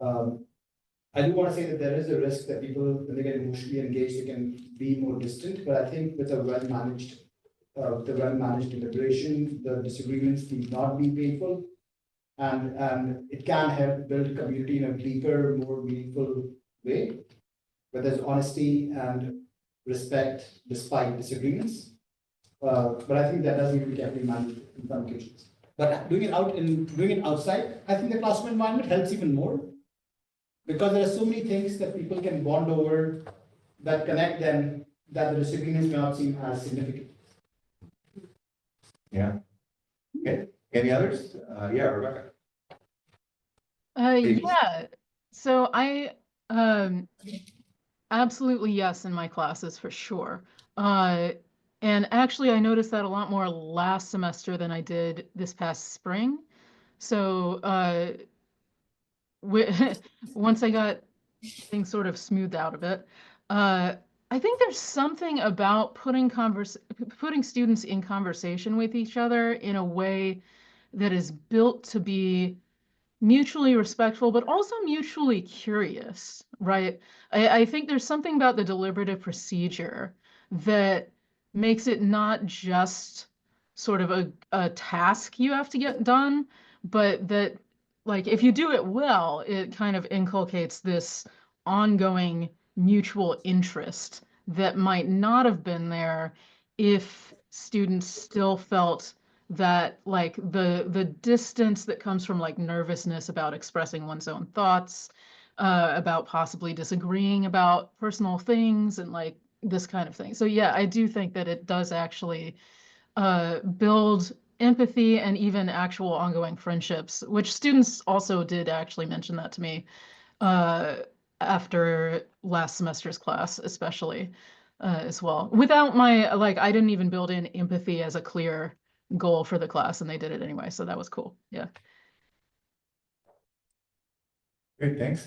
I do want to say that there is a risk that people, when they get emotionally engaged, they can be more distant. But I think with a well-managed deliberation, the disagreements need not be painful, and it can help build community in a deeper, more meaningful way, where there's honesty and respect despite disagreements. But I think that does need to be carefully managed in some occasions. But doing it outside, I think the classroom environment helps even more, because there are so many things that people can bond over that connect them, that the disagreements may not seem as significant. Yeah. Okay. Any others? Yeah, Rebecca. Yeah. So I absolutely yes in my classes for sure. And actually I noticed that a lot more last semester than I did this past spring. So once I got things sort of smoothed out a bit, I think there's something about putting students in conversation with each other in a way that is built to be mutually respectful, but also mutually curious, right? I think there's something about the deliberative procedure that makes it not just sort of a task you have to get done, but that, like, if you do it well, it kind of inculcates this ongoing mutual interest that might not have been there if students still felt that, like, the distance that comes from like nervousness about expressing one's own thoughts, about possibly disagreeing about personal things and like this kind of thing. So yeah, I do think that it does actually build empathy and even actual ongoing friendships, which students also did actually mention that to me uh, after last semester's class, especially as well. Without my, like, I didn't even build in empathy as a clear goal for the class, and they did it anyway. So that was cool. Yeah. Great, thanks.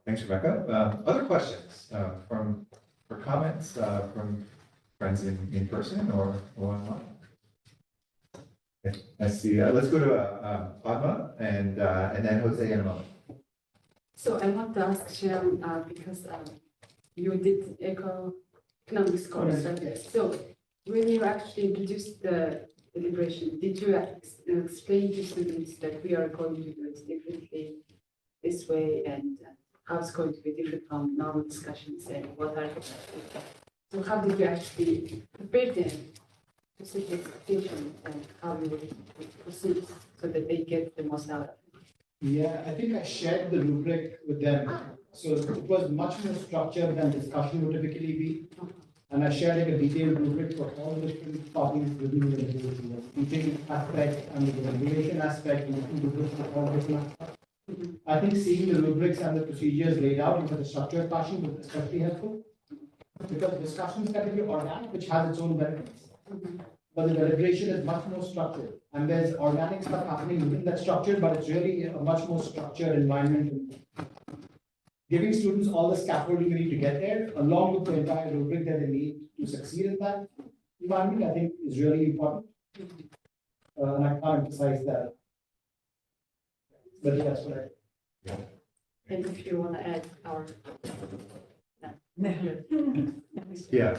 Thanks, Rebecca. Other questions or comments from friends in person or online? Okay, I see. Let's go to Padma and then Jose in a moment. So I want to ask Sharon, because you did economics course, right? So when you actually introduced the deliberation, did you explain to students that we are going to do it differently this way and how it's going to be different from normal discussions and what are so how did you actually prepare them to set the expectation and how you will proceed so that they get the most out of it? Yeah, I think I shared the rubric with them. So it was much more structured than discussion would typically be. And I shared like a detailed rubric for all the different topics within the deliberation, the teaching aspect and the deliberation aspect, and the rubrics for all different aspects. I think seeing the rubrics and the procedures laid out in such a structured fashion was especially helpful. Because discussions can be organic, which has its own benefits. But the deliberation is much more structured. And there's organic stuff happening within that structure, but it's really a much more structured environment. Giving students all the scaffolding they need to get there, along with the entire rubric that they need to succeed in that environment, I think is really important. And I can't emphasize that. But yeah, that's what I. And if you want to add our. Yeah.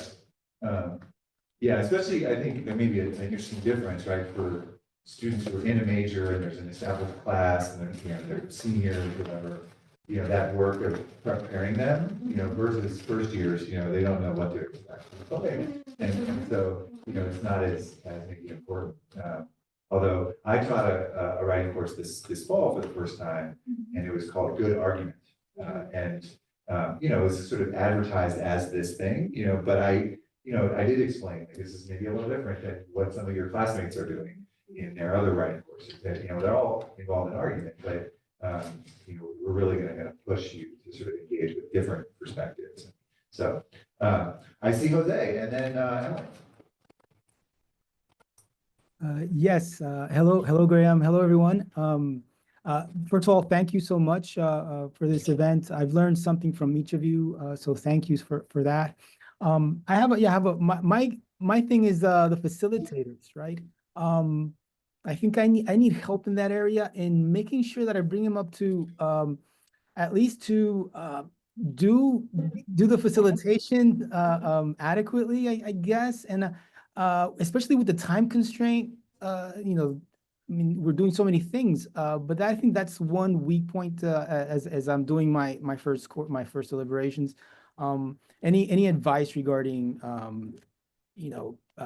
Yeah, especially I think there may be an interesting difference, right, for students who are in a major and there's an established class and they're seniors, whatever, that work of preparing them, versus first years, they don't know what to expect. Okay. And so, it's not as maybe important. Although I taught a writing course this fall for the first time, and it was called Good Argument. And it was sort of advertised as this thing, but I did explain that this is maybe a little different than what some of your classmates are doing in their other writing courses. That they're all involved in argument, but we're really going to push you to sort of engage with different perspectives. So I see Jose, and then Emily. Yes. Hello, Graham. Hello, everyone. First of all, thank you so much for this event. I've learned something from each of you, so thank you for that. My thing is the facilitators, right? I think I need help in that area in making sure that I bring them up to at least to do the facilitation adequately, I guess, and especially with the time constraint. I mean, we're doing so many things, but I think that's one weak point as I'm doing my first deliberations. Any advice regarding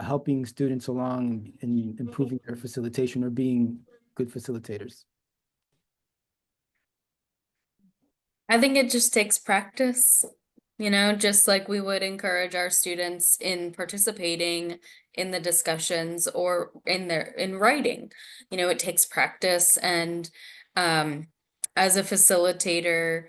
helping students along and improving their facilitation or being good facilitators? I think it just takes practice, just like we would encourage our students in participating in the discussions or in writing. It takes practice. And as a facilitator,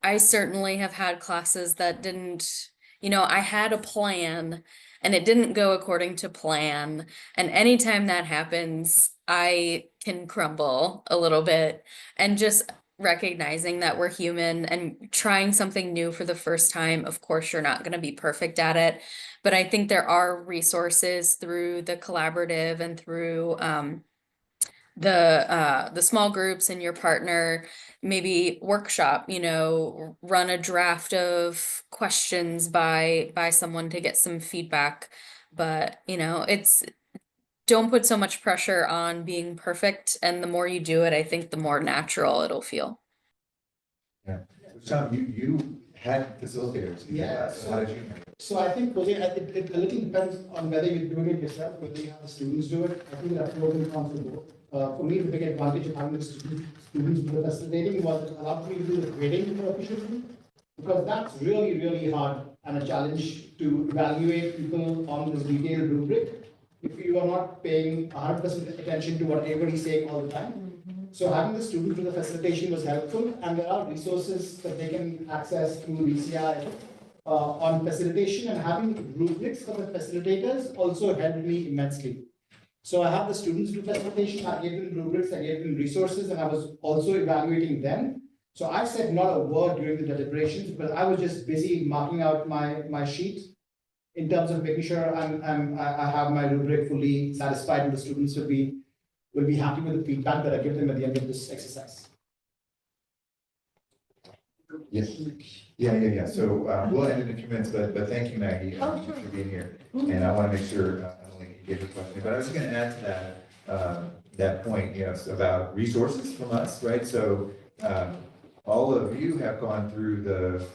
I certainly have had classes that didn't, I had a plan and it didn't go according to plan. And anytime that happens, I can crumble a little bit, and just recognizing that we're human and trying something new for the first time. Of course, you're not going to be perfect at it, but I think there are resources through the collaborative and through the small groups and your partner maybe workshop, run a draft of questions by someone to get some feedback. But, it's don't put so much pressure on being perfect, and the more you do it, I think the more natural it'll feel. Yeah. Tom, you had facilitators. Yeah. So how did you? So I think, Jose, it a little depends on whether you're doing it yourself, whether you have the students do it. I think that's pros and cons for both. For me, the big advantage of having the students do the facilitating was it allowed me to do the grading more efficiently, because that's really, really hard and a challenge to evaluate people on this detailed rubric if you are not paying 100% attention to what everybody's saying all the time. So having the students do the facilitation was helpful, and there are resources that they can access through DCI on facilitation, and having rubrics for the facilitators also helped me immensely. So I have the students do facilitation, I gave them rubrics, I gave them resources, and I was also evaluating them. So I said not a word during the deliberations, but I was just busy marking out my sheet in terms of making sure I have my rubric fully satisfied, and the students will be happy with the feedback that I give them at the end of this exercise. Yes. Yeah. So we'll end in a few minutes, but thank you, Maggie, Oh, sure. for being here. And I want to make sure Emily can get your question, but I was going to add to that point, about resources from us, right? So all of you have gone through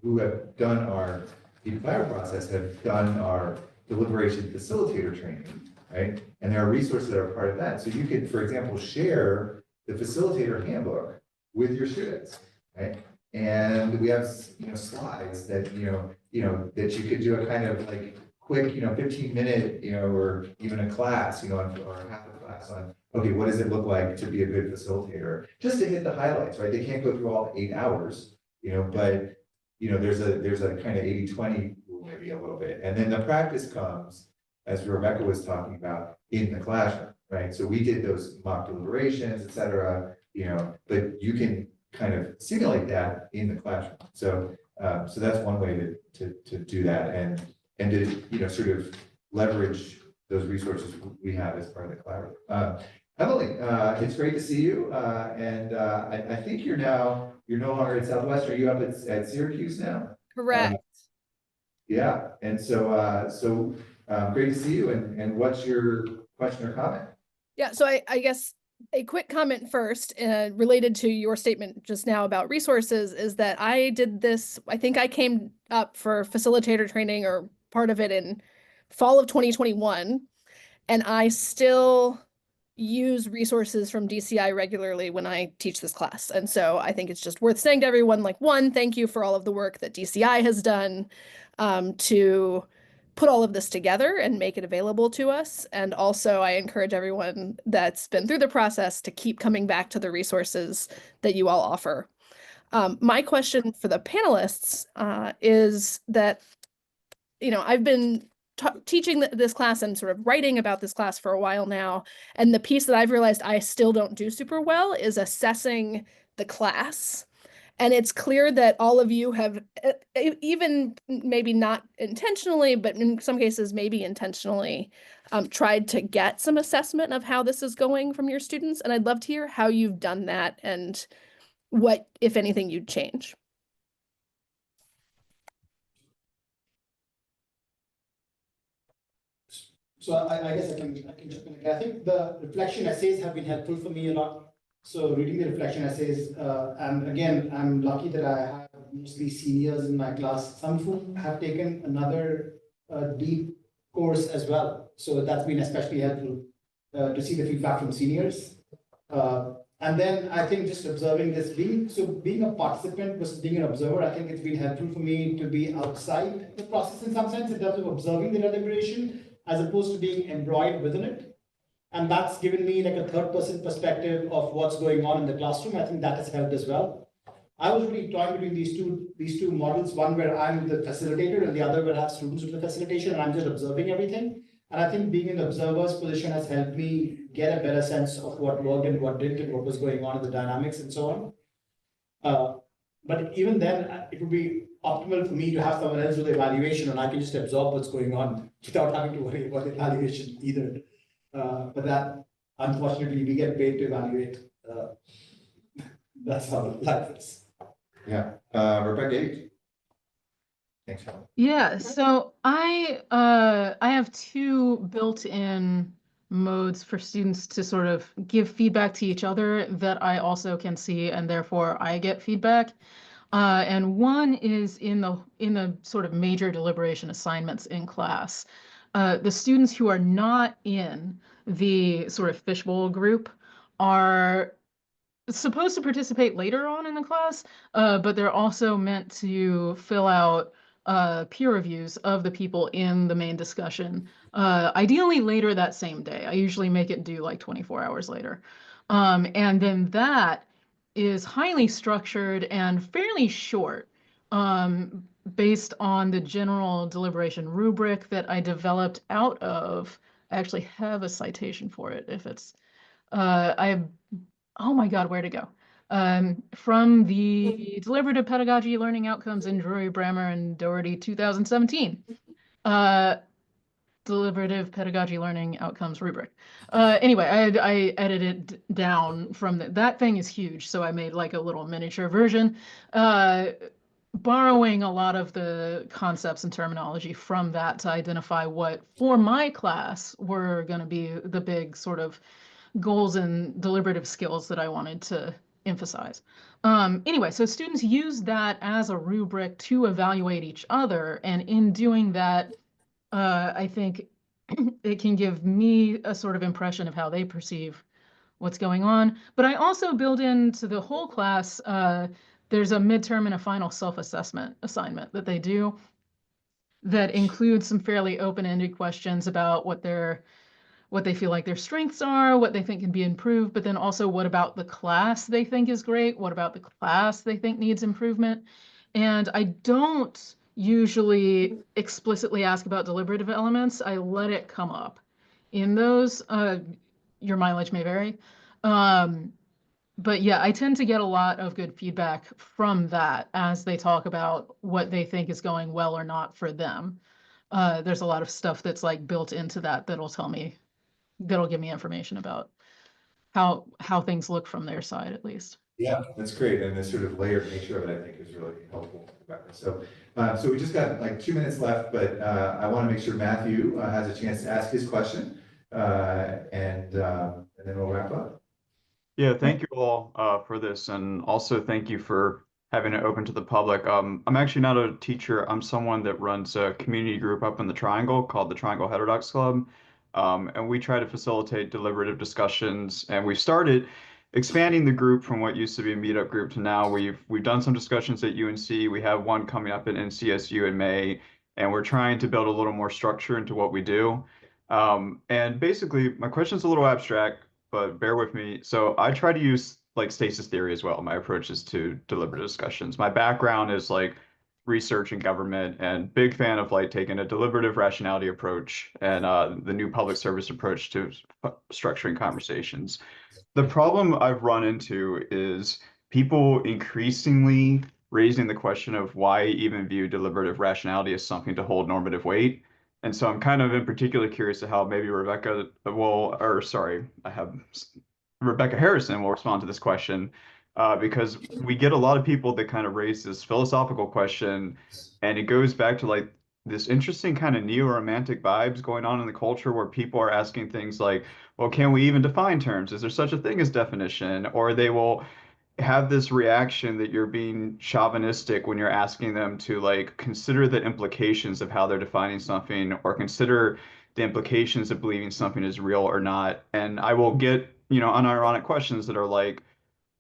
who have done our DeeP process, have done our deliberation facilitator training, right? And there are resources that are part of that. So you could, for example, share the facilitator handbook with your students, right? And we have, slides that, that you could do a kind of like quick, 15-minute, or even a class, or half a class on, okay, what does it look like to be a good facilitator? Just to hit the highlights, right? They can't go through all 8 hours, but, there's a kind of 80-20 rule, maybe a little bit. And then the practice comes, as Rebecca was talking about, in the classroom, right? So we did those mock deliberations, et cetera, but you can kind of simulate that in the classroom. So that's one way to do that and to, sort of leverage those resources we have as part of the collaborative. Emily, it's great to see you. And I think you're no longer at Southwest. Are you up at Syracuse now? Correct. Yeah. And so great to see you. And what's your question or comment? Yeah, so I guess a quick comment first, related to your statement just now about resources, is that I did this, I think I came up for facilitator training or part of it in fall of 2021, and I still use resources from DCI regularly when I teach this class. And so I think it's just worth saying to everyone, like, one, thank you for all of the work that DCI has done to put all of this together and make it available to us. And also I encourage everyone that's been through the process to keep coming back to the resources that you all offer. My question for the panelists is that, I've been teaching this class and sort of writing about this class for a while now. And the piece that I've realized I still don't do super well is assessing the class. And it's clear that all of you have, even maybe not intentionally, but in some cases, maybe intentionally, tried to get some assessment of how this is going from your students. And I'd love to hear how you've done that and what, if anything, you'd change. So I guess I can jump in again. I think the reflection essays have been helpful for me a lot. So reading the reflection essays, and again, I'm lucky that I have mostly seniors in my class. Some who have taken another DeeP course as well. So that's been especially helpful to see the feedback from seniors. And then I think just observing this, being a participant versus being an observer, I think it's been helpful for me to be outside the process in some sense in terms of observing the deliberation as opposed to being embroiled within it. And that's given me like a third-person perspective of what's going on in the classroom. I think that has helped as well. I was really toying between these two models, one where I'm the facilitator and the other where I have students with the facilitation and I'm just observing everything. And I think being in the observer's position has helped me get a better sense of what worked and what didn't and what was going on in the dynamics and so on. But even then, it would be optimal for me to have someone else do the evaluation and I can just absorb what's going on without having to worry about the evaluation either. But that unfortunately, we get paid to evaluate. That's how life is. Yeah, Rebecca. Thanks. Yeah, so I have two built-in modes for students to sort of give feedback to each other that I also can see, and therefore I get feedback. And one is in the sort of major deliberation assignments in class. The students who are not in the sort of fishbowl group are supposed to participate later on in the class, but they're also meant to fill out peer reviews of the people in the main discussion, ideally later that same day. I usually make it due like 24 hours later. And then that is highly structured and fairly short, based on the general deliberation rubric that I developed out of. I actually have a citation for it if it's, oh my God, where to go? From the Deliberative Pedagogy Learning Outcomes in Drury, Brammer, and Doherty 2017. Deliberative Pedagogy Learning Outcomes rubric. Anyway, I edited down from that thing is huge, so I made like a little miniature version, borrowing a lot of the concepts and terminology from that to identify what, for my class, were going to be the big sort of goals and deliberative skills that I wanted to emphasize. Anyway, so students use that as a rubric to evaluate each other, and in doing that, I think it can give me a sort of impression of how they perceive what's going on. But I also build into the whole class, there's a midterm and a final self-assessment assignment that they do that includes some fairly open-ended questions about what they feel like their strengths are, what they think can be improved, but then also what about the class they think is great, what about the class they think needs improvement. And I don't usually explicitly ask about deliberative elements. I let it come up in those. Your mileage may vary. But yeah, I tend to get a lot of good feedback from that as they talk about what they think is going well or not for them. There's a lot of stuff that's like built into that that'll give me information about how things look from their side, at least. Yeah, that's great. And the sort of layered nature of it, I think, is really helpful. So, so we just got like 2 minutes left, but I want to make sure Matthew has a chance to ask his question, and then we'll wrap up. Yeah, thank you all for this, and also thank you for having it open to the public. I'm actually not a teacher. I'm someone that runs a community group up in the Triangle called the Triangle Heterodox Club, and we try to facilitate deliberative discussions. And we've started expanding the group from what used to be a meetup group to now we've done some discussions at UNC. We have one coming up at NCSU in May, and we're trying to build a little more structure into what we do. And basically, my question is a little abstract, but bear with me. So I try to use like stasis theory as well. My approach is to deliberative discussions. My background is like research and government, and big fan of like taking a deliberative rationality approach and the new public service approach to structuring conversations. The problem I've run into is people increasingly raising the question of why even view deliberative rationality as something to hold normative weight. And so I'm kind of in particular curious to how maybe Rebecca will, or sorry, I have Rebecca Harrison will respond to this question, because we get a lot of people that kind of raise this philosophical question, and it goes back to like this interesting kind of neo-romantic vibes going on in the culture where people are asking things like, well, can we even define terms? Is there such a thing as definition? Or they will have this reaction that you're being chauvinistic when you're asking them to like consider the implications of how they're defining something, or consider the implications of believing something is real or not. And I will get, unironic questions that are like,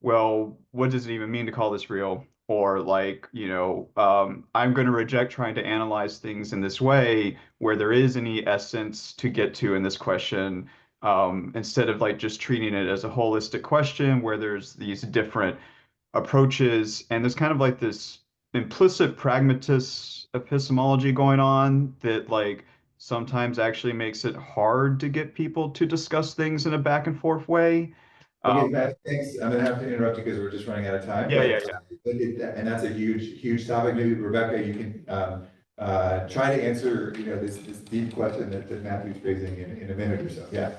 well, what does it even mean to call this real? Or like, I'm going to reject trying to analyze things in this way where there is any essence to get to in this question, instead of like just treating it as a holistic question where there's these different approaches, and there's kind of like this implicit pragmatist epistemology going on that like sometimes actually makes it hard to get people to discuss things in a back and forth way. Okay, Matt, thanks. I'm gonna have to interrupt you because we're just running out of time. Yeah. Look at that, and that's a huge topic. Maybe Rebecca, you can try to answer, this deep question that Matthew's raising in a minute or so. Yeah.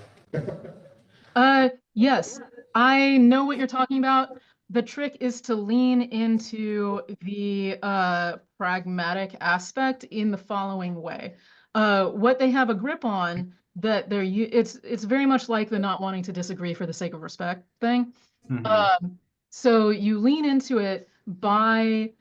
Yes, I know what you're talking about. The trick is to lean into the pragmatic aspect in the following way. What they have a grip on that it's very much like the not wanting to disagree for the sake of respect thing. So you lean into it by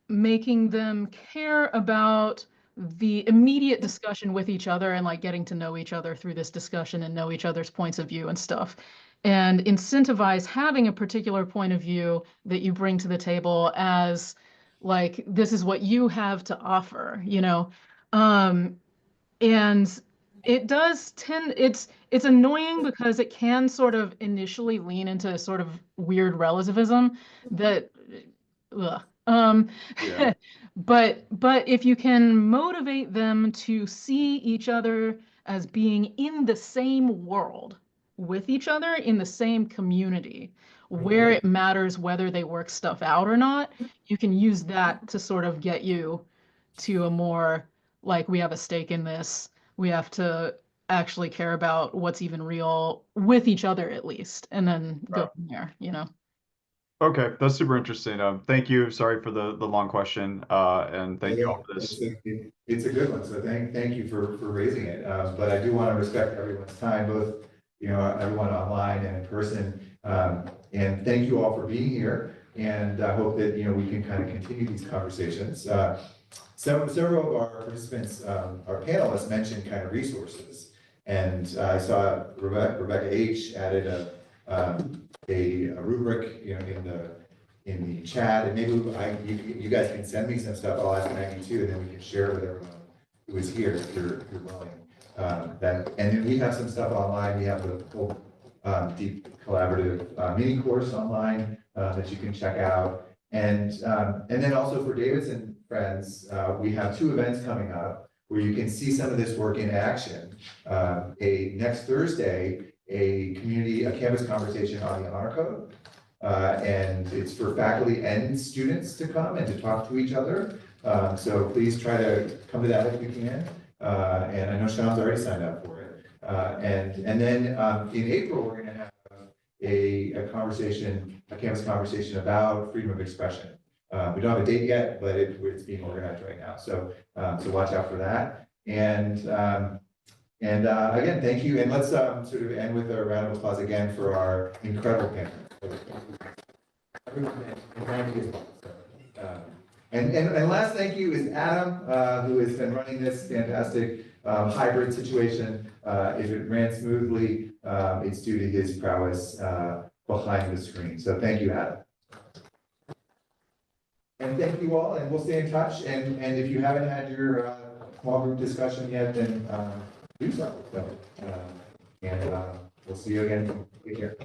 making them care about the immediate discussion with each other and like getting to know each other through this discussion and know each other's points of view and stuff. And incentivize having a particular point of view that you bring to the table as like, this is what you have to offer, you know? And it does tend, it's annoying because it can sort of initially lean into sort of weird relativism that, ugh. Yeah. But if you can motivate them to see each other as being in the same world with each other in the same community where it matters whether they work stuff out or not, you can use that to sort of get you to a more like we have a stake in this. We have to actually care about what's even real with each other at least, and then go from there, you know. Okay, that's super interesting. Thank you. Sorry for the long question. And thank you all for this. It's a good one, so thank you for raising it. But I do want to respect everyone's time, both, you know, everyone online and in person. And thank you all for being here, and I hope that, you know, we can kind of continue these conversations. Several of our participants, our panelists mentioned kind of resources, and I saw Rebecca H. added a rubric, you know, in the chat, and maybe you guys can send me some stuff. I'll ask Maggie too, and then we can share with everyone who is here if you're willing. And then we have some stuff online. We have the whole DeeP collaborative mini course online that you can check out, and then also for Davidson friends, we have 2 events coming up where you can see some of this work in action. Next Thursday, a campus conversation on the honor code. And it's for faculty and students to come and to talk to each other. So please try to come to that if you can. And I know Sean's already signed up for it. And then in April, we're gonna have a campus conversation about freedom of expression. We don't have a date yet, but it's being organized right now. So watch out for that. And again, thank you. And let's sort of end with a round of applause again for our incredible panel. And last thank you is Adam, who has been running this fantastic hybrid situation. If it ran smoothly, it's due to his prowess behind the screen. So thank you, Adam. And thank you all, and we'll stay in touch. And if you haven't had your small group discussion yet, then do so. And we'll see you again. Take care.